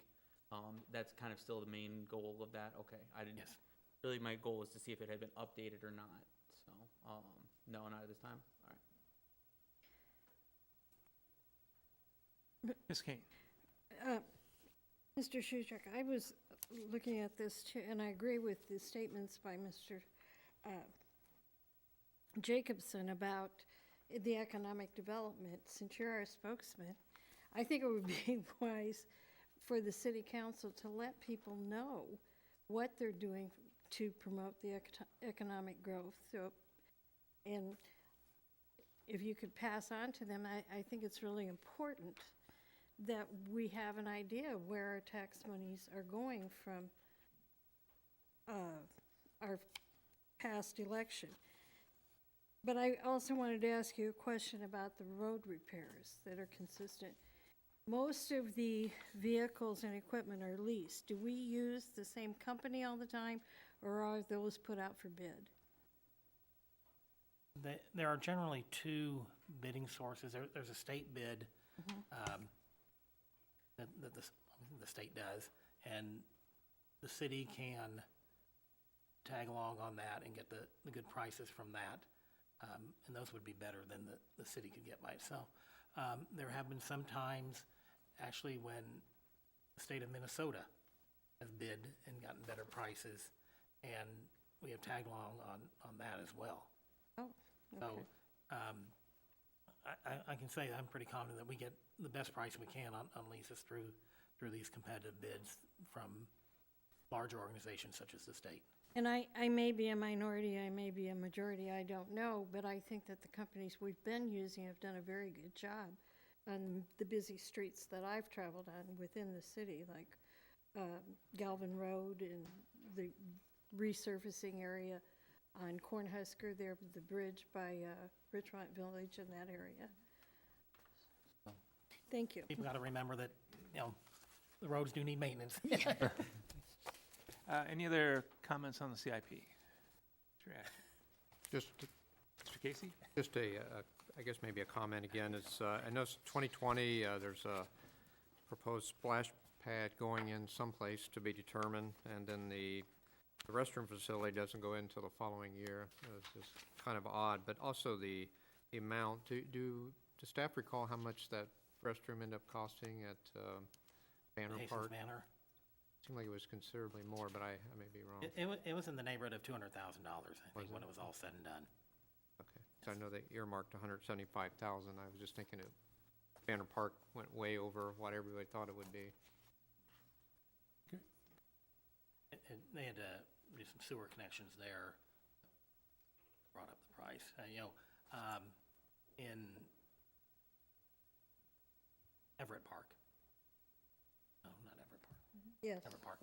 That's kind of still the main goal of that. Okay. I didn't. Yes. Really, my goal was to see if it had been updated or not. So, no, not at this time. All right. Ms. Kane? Mr. Shuchak, I was looking at this too, and I agree with the statements by Mr. Jacobson about the economic development. Since you're our spokesman, I think it would be wise for the city council to let people know what they're doing to promote the economic growth. So, and if you could pass on to them, I think it's really important that we have an idea of where our tax monies are going from our past election. But I also wanted to ask you a question about the road repairs that are consistent. Most of the vehicles and equipment are leased. Do we use the same company all the time, or are those put out for bid? There are generally two bidding sources. There's a state bid that the state does, and the city can tag along on that and get the good prices from that. And those would be better than the city could get by itself. There have been some times, actually, when the state of Minnesota has bid and gotten better prices, and we have tagged along on that as well. Oh, So, okay. I can say I'm pretty confident that we get the best price we can on leases through these competitive bids from larger organizations such as the state. And I may be a minority, I may be a majority, I don't know, but I think that the companies we've been using have done a very good job on the busy streets that I've traveled on within the city, like Galvin Road and the resurfacing area on Cornhusker there, the bridge by Richmont Village and that area. Thank you. People got to remember that, the roads do need maintenance. Any other comments on the CIP? Mr. Ashton? Just, Mr. Casey? just I guess maybe a comment again, is, I know 2020, there's a proposed splash pad going in someplace to be determined, and then the restroom facility doesn't go in until the following year. It's just kind of odd, but also the amount, does staff recall how much that restroom ended up costing at Banner Hastings Park? Manor. Seemed like it was considerably more, but I may be wrong. It was in the neighborhood of $200,000, I think, Was when it? it was all said and done. Okay, so I know they earmarked 175,000. I was just thinking Banner Park went way over what everybody thought it would be. They had to do some sewer connections there, brought up the price. In Everett Park. No, not Everett Park. Yes. Everett Park.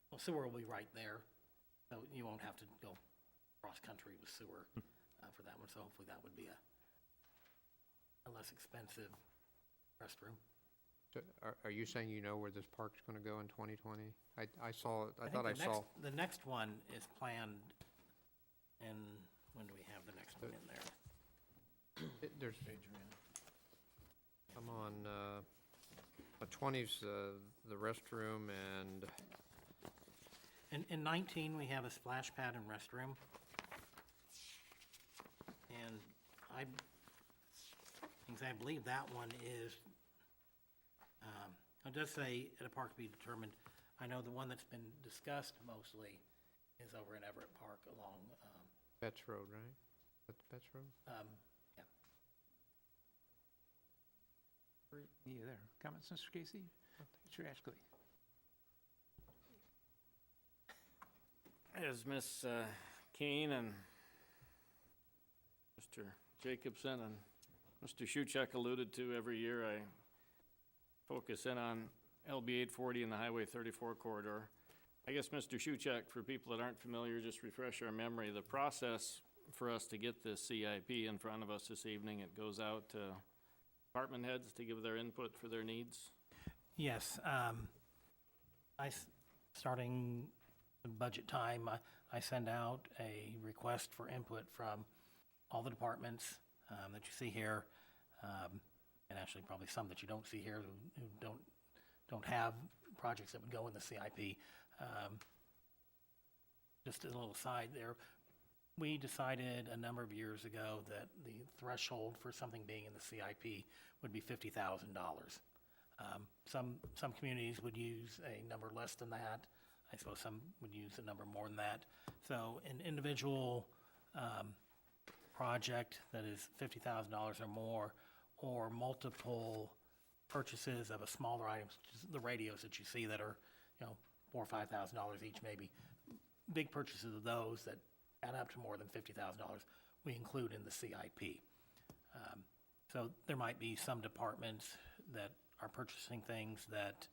Well, sewer will be right there, so you won't have to go cross-country with sewer for that one, so hopefully that would be a less expensive restroom. So are you saying you know where this park's going to go in 2020? I saw, I think thought I the saw. The next one is planned, and when do we have the next one in there? There's, I'm on, 20's the restroom, and In 19, we have a splash pad and restroom. And I believe that one is, it does say at a park to be determined. I know the one that's been discussed mostly is over in Everett Park along, Betts Road, right? That's Betts Road? yeah. Any other comments, Mr. Casey? Mr. Ashley? As Ms. Kane and Mr. Jacobson and Mr. Shuchek alluded to, every year I focus in on LB 840 and the Highway 34 corridor. I guess, Mr. Shuchek, for people that aren't familiar, just refresh our memory. The process for us to get this CIP in front of us this evening, it goes out to department heads to give their input for their needs. Yes, starting budget time, I send out a request for input from all the departments that you see here, and actually probably some that you don't see here who don't have projects that would go in the CIP. Just a little aside there, we decided a number of years ago that the threshold for something being in the CIP would be $50,000. Some communities would use a number less than that. I suppose some would use a number more than that. So an individual project that is $50,000 or more, or multiple purchases of a smaller item, such as the radios that you see that are, $4,000 or $5,000 each maybe. Big purchases of those that add up to more than $50,000, we include in the CIP. So there might be some departments that are purchasing things that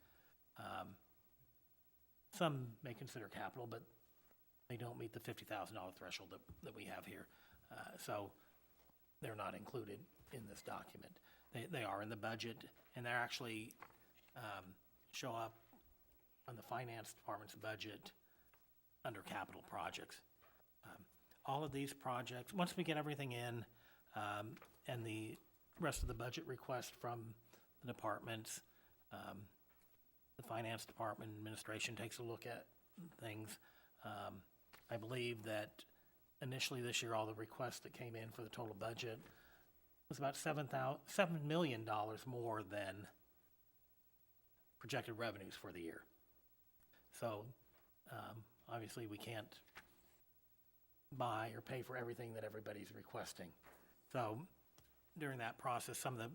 some may consider capital, but they don't meet the $50,000 threshold that we have here. So they're not included in this document. They are in the budget, and they're actually show up on the finance department's budget under capital projects. All of these projects, once we get everything in, and the rest of the budget request from the departments, the finance department administration takes a look at things. I believe that initially this year, all the requests that came in for the total budget was about $7 million more than projected revenues for the year. So, obviously, we can't buy or pay for everything that everybody's requesting. So, during that process, some of the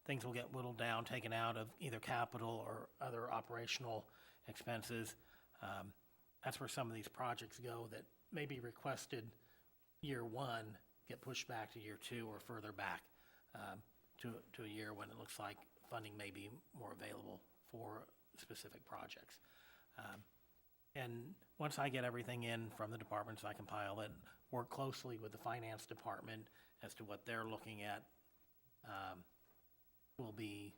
things will get whittled down, taken out of either capital or other operational expenses. That's where some of these projects go that may be requested year one, get pushed back to year two or further back to a year when it looks like funding may be more available for specific projects. And once I get everything in from the departments, I compile it, work closely with the finance department as to what they're looking at will be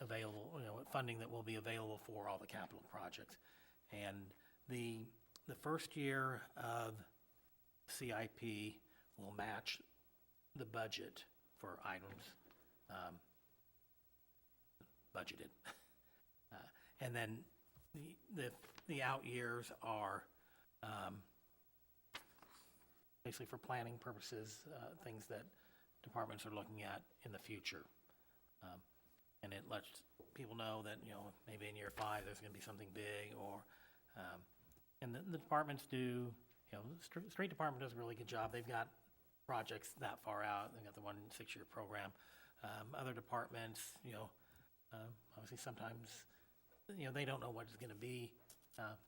available, funding that will be available for all the capital projects. And the first year of CIP will match the budget for items budgeted. And then the out years are basically for planning purposes, things that departments are looking at in the future. And it lets people know that, maybe in year 5, there's going to be something big, or, and the departments do, the street department does a really good job. They've got projects that far out. They've got the 1 6-year program. Other departments, obviously sometimes, they don't know what it's going to be,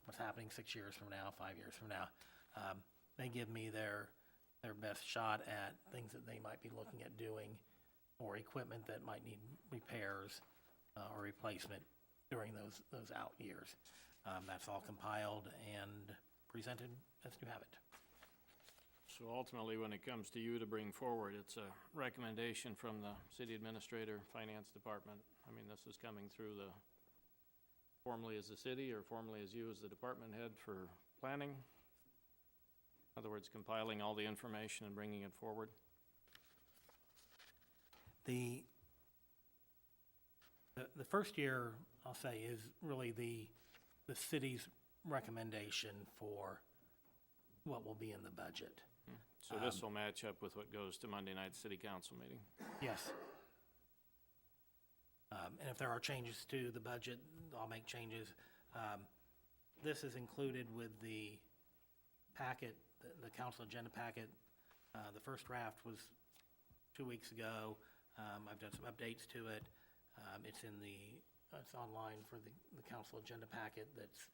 what's happening 6 years from now, 5 years from now. They give me their best shot at things that they might be looking at doing, or equipment that might need repairs or replacement during those out years. That's all compiled and presented as you have it. So ultimately, when it comes to you to bring forward, it's a recommendation from the city administrator, finance department. I mean, this is coming through formally as the city or formally as you as the department head for planning. In other words, compiling all the information and bringing it forward. The first year, I'll say, is really the city's recommendation for what will be in the budget. So this will match up with what goes to Monday night's city council meeting. Yes. And if there are changes to the budget, I'll make changes. This is included with the packet, the council agenda packet. The first draft was 2 weeks ago. I've done some updates to it. It's online for the council agenda packet that's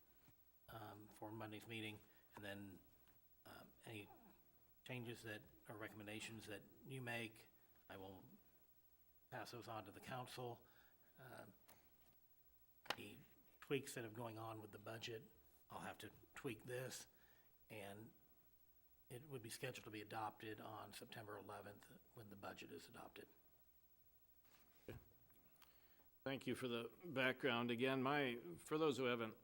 for Monday's meeting. And then any changes or recommendations that you make, I will pass those on to the council. The tweaks that are going on with the budget, I'll have to tweak this, and it would be scheduled to be adopted on September 11th when the budget is adopted. Thank you for the background. Again, for those who haven't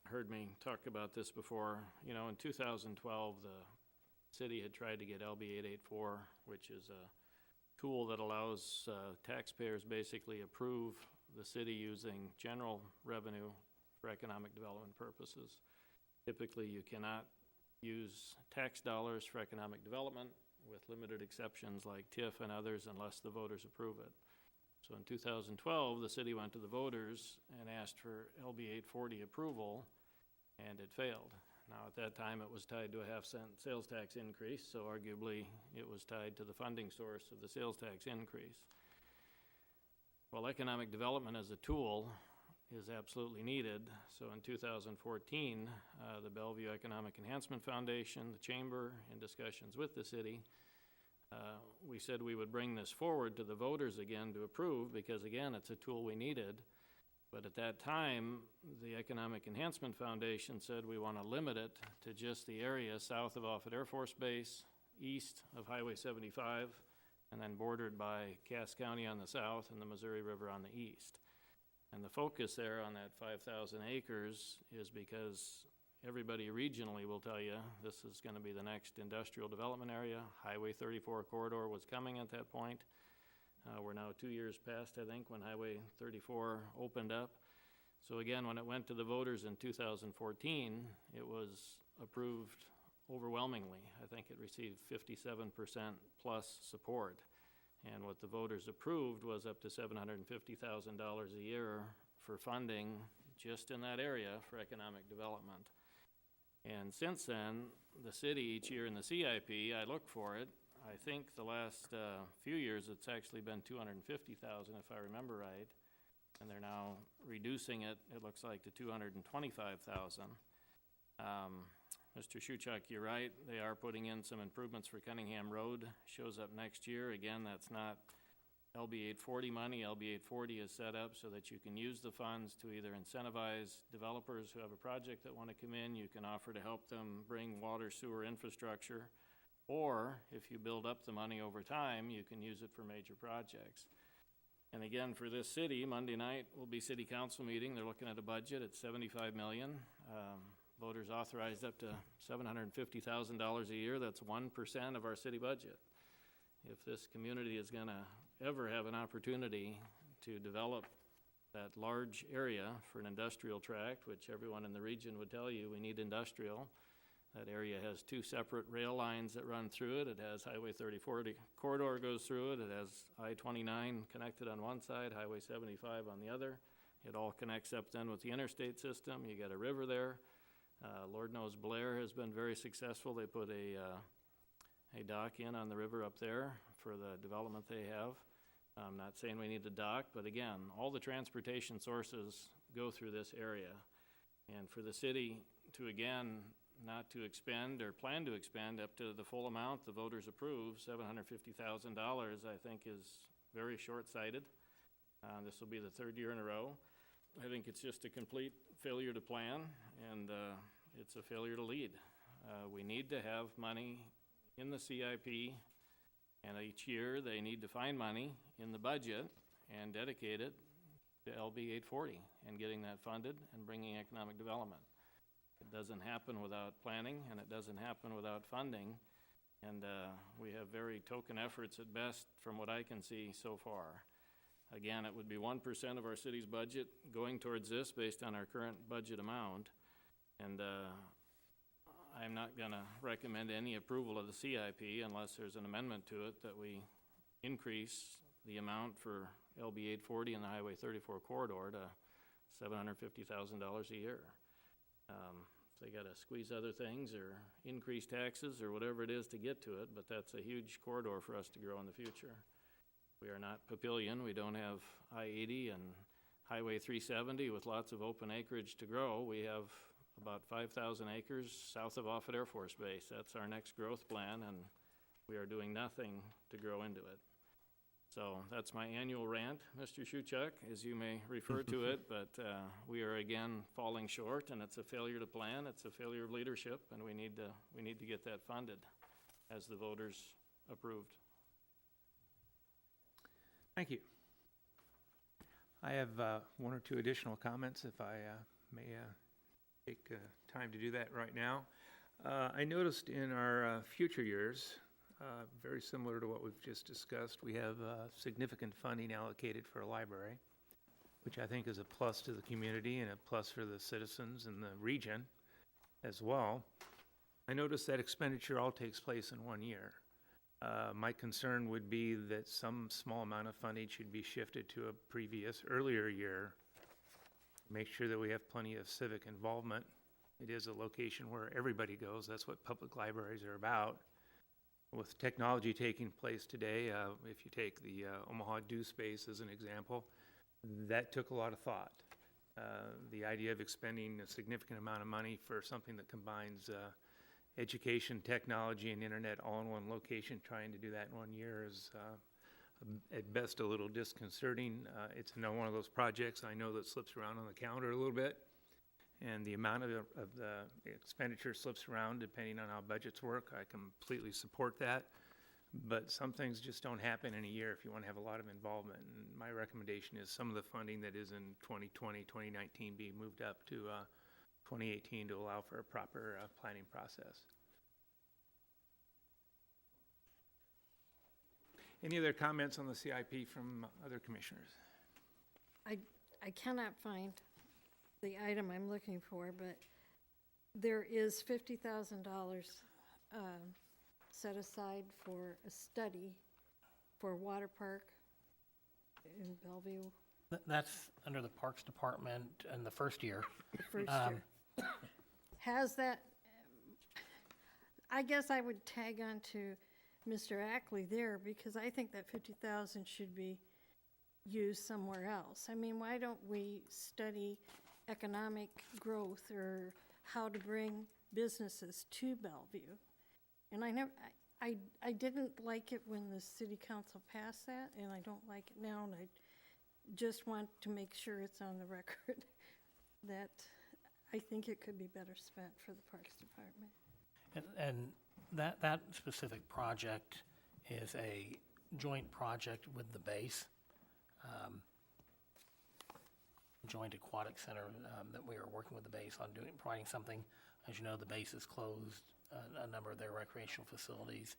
heard me talk about this before, in 2012, the city had tried to get LB 884, which is a tool that allows taxpayers basically approve the city using general revenue for economic development purposes. Typically, you cannot use tax dollars for economic development, with limited exceptions like TIF and others, unless the voters approve it. So in 2012, the city went to the voters and asked for LB 840 approval, and it failed. Now, at that time, it was tied to a half-cent sales tax increase, so arguably it was tied to the funding source of the sales tax increase. Well, economic development as a tool is absolutely needed. So in 2014, the Bellevue Economic Enhancement Foundation, the Chamber, in discussions with the city, we said we would bring this forward to the voters again to approve, because again, it's a tool we needed. But at that time, the Economic Enhancement Foundation said we want to limit it to just the area south of Offutt Air Force Base, east of Highway 75, and then bordered by Cass County on the south and the Missouri River on the east. And the focus there on that 5,000 acres is because everybody regionally will tell you this is going to be the next industrial development area. Highway 34 corridor was coming at that point. We're now 2 years past, I think, when Highway 34 opened up. So again, when it went to the voters in 2014, it was approved overwhelmingly. I think it received 57% plus support. And what the voters approved was up to $750,000 a year for funding just in that area for economic development. And since then, the city each year in the CIP, I look for it. I think the last few years it's actually been $250,000 if I remember right, and they're now reducing it. It looks like to $225,000. Mr. Shuchuk, you're right. They are putting in some improvements for Cunningham Road. Shows up next year. Again, that's not LB 840 money. LB 840 is set up so that you can use the funds to either incentivize developers who have a project that want to come in. You can offer to help them bring water, sewer infrastructure. Or if you build up the money over time, you can use it for major projects. And again, for this city, Monday night will be city council meeting. They're looking at a budget at $75 million. Voters authorized up to $750,000 a year. That's 1% of our city budget. If this community is going to ever have an opportunity to develop that large area for an industrial tract, which everyone in the region would tell you we need industrial. That area has 2 separate rail lines that run through it. It has Highway 34 corridor goes through it. It has I-29 connected on one side, Highway 75 on the other. It all connects up then with the interstate system. You got a river there. Lord knows Blair has been very successful. They put a dock in on the river up there for the development they have. I'm not saying we need a dock, but again, all the transportation sources go through this area. And for the city to, again, not to expend or plan to expend up to the full amount the voters approve, $750,000, I think is very short-sighted. This will be the 3rd year in a row. I think it's just a complete failure to plan, and it's a failure to lead. We need to have money in the CIP, and each year they need to find money in the budget and dedicate it to LB 840 and getting that funded and bringing economic development. It doesn't happen without planning, and it doesn't happen without funding, and we have very token efforts at best from what I can see so far. Again, it would be 1% of our city's budget going towards this based on our current budget amount, and I'm not going to recommend any approval of the CIP unless there's an amendment to it that we increase the amount for LB 840 and the Highway 34 corridor to $750,000 a year. If they got to squeeze other things or increase taxes or whatever it is to get to it, but that's a huge corridor for us to grow in the future. We are not Papillion. We don't have I-80 and Highway 370 with lots of open acreage to grow. We have about 5,000 acres south of Offutt Air Force Base. That's our next growth plan, and we are doing nothing to grow into it. So that's my annual rant, Mr. Shuchuk, as you may refer to it, but we are again falling short, and it's a failure to plan, it's a failure of leadership, and we need to get that funded as the voters approved. Thank you. I have 1 or 2 additional comments, if I may take time to do that right now. I noticed in our future years, very similar to what we've just discussed, we have significant funding allocated for a library, which I think is a plus to the community and a plus for the citizens in the region as well. I noticed that expenditure all takes place in 1 year. My concern would be that some small amount of funding should be shifted to a previous, earlier year. Make sure that we have plenty of civic involvement. It is a location where everybody goes. That's what public libraries are about. With technology taking place today, if you take the Omaha Do Space as an example, that took a lot of thought. The idea of expending a significant amount of money for something that combines education, technology, and internet all in one location, trying to do that in 1 year is at best a little disconcerting. It's another one of those projects I know that slips around on the calendar a little bit. And the amount of the expenditure slips around depending on how budgets work. I completely support that. But some things just don't happen in a year if you want to have a lot of involvement. And my recommendation is some of the funding that is in 2020, 2019 be moved up to 2018 to allow for a proper planning process. Any other comments on the CIP from other commissioners? I cannot find the item I'm looking for, but there is $50,000 set aside for a study for water park in Bellevue That's under the Parks Department in the first year. the first year. Has that, I guess I would tag on to Mr. Ackley there, because I think that 50,000 should be used somewhere else. I mean, why don't we study economic growth or how to bring businesses to Bellevue? And I didn't like it when the city council passed that, and I don't like it now, and I just want to make sure it's on the record that I think it could be better spent for the Parks Department. And that specific project is a joint project with the base, joint aquatic center, that we are working with the base on providing something. As you know, the base has closed a number of their recreational facilities.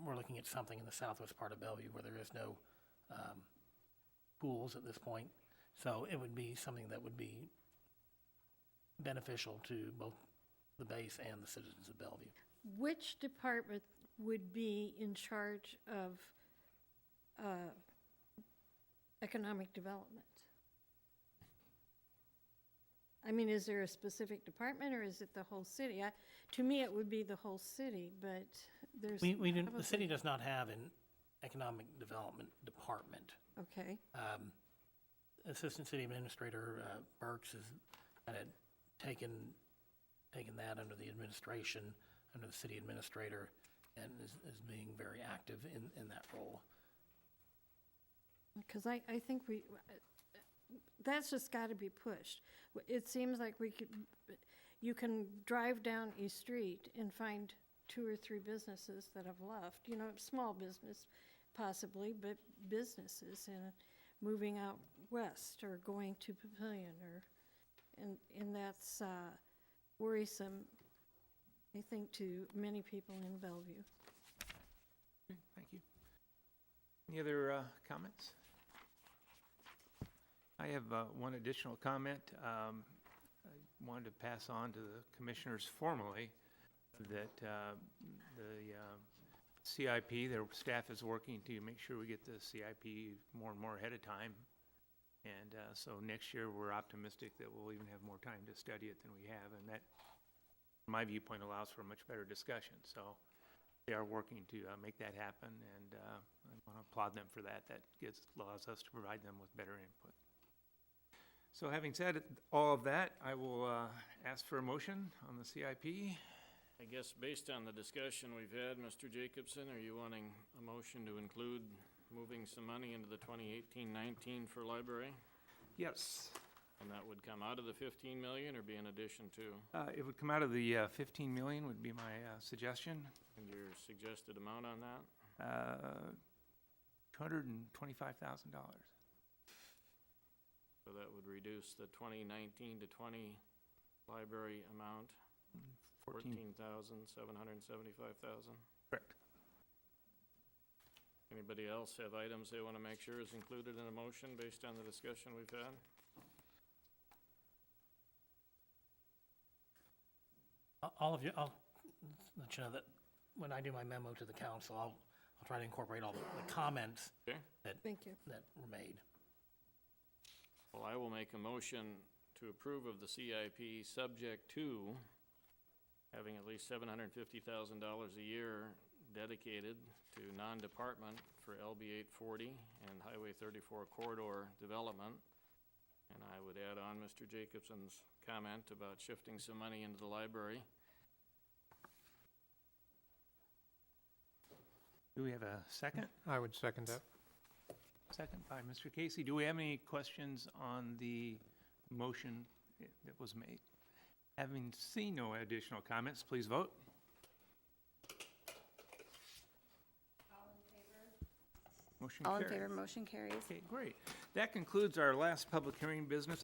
We're looking at something in the southwest part of Bellevue where there is no pools at this point. So it would be something that would be beneficial to both the base and the citizens of Bellevue. Which department would be in charge of economic development? I mean, is there a specific department, or is it the whole city? To me, it would be the whole city, but there's... The city does not have an economic development department. Okay, Assistant City Administrator Burks has kind of taken that under the administration, under the city administrator, and is being very active in that role. because I think that's just got to be pushed. It seems like you can drive down a street and find 2 or 3 businesses that have left, small business possibly, but businesses, and moving out west or going to Papillion, and that's worrisome, I think, to many people in Bellevue. Okay, thank you. Any other comments? I have one additional comment. I wanted to pass on to the commissioners formally that the CIP, their staff is working to make sure we get the CIP more and more ahead of time. And so next year, we're optimistic that we'll even have more time to study it than we have. And that, from my viewpoint, allows for a much better discussion. So they are working to make that happen, and I want to applaud them for that. That allows us to provide them with better input. So having said all of that, I will ask for a motion on the CIP. I guess based on the discussion we've had, Mr. Jacobson, are you wanting a motion to include moving some money into the 2018-19 for library? Yes. And that would come out of the 15 million or be in addition to? It would come out of the 15 million would be my suggestion. And your suggested amount on that? $225,000. So that would reduce the 2019 to 20 library amount, 14,775,000. Correct. Anybody else have items they want to make sure is included in a motion based on the discussion we've had? All of you, I'll let you know that when I do my memo to the council, I'll try to incorporate all the comments Okay. Thank you. that were made. Well, I will make a motion to approve of the CIP subject to having at least $750,000 a year dedicated to non-department for LB 840 and Highway 34 corridor development. And I would add on Mr. Jacobson's comment about shifting some money into the library. Do we have a second? I would second that. Second by Mr. Casey. Do we have any questions on the motion that was made? Having seen no additional comments, please vote. Motion All in carries. favor, motion carries. Okay, great. That concludes our last public hearing business.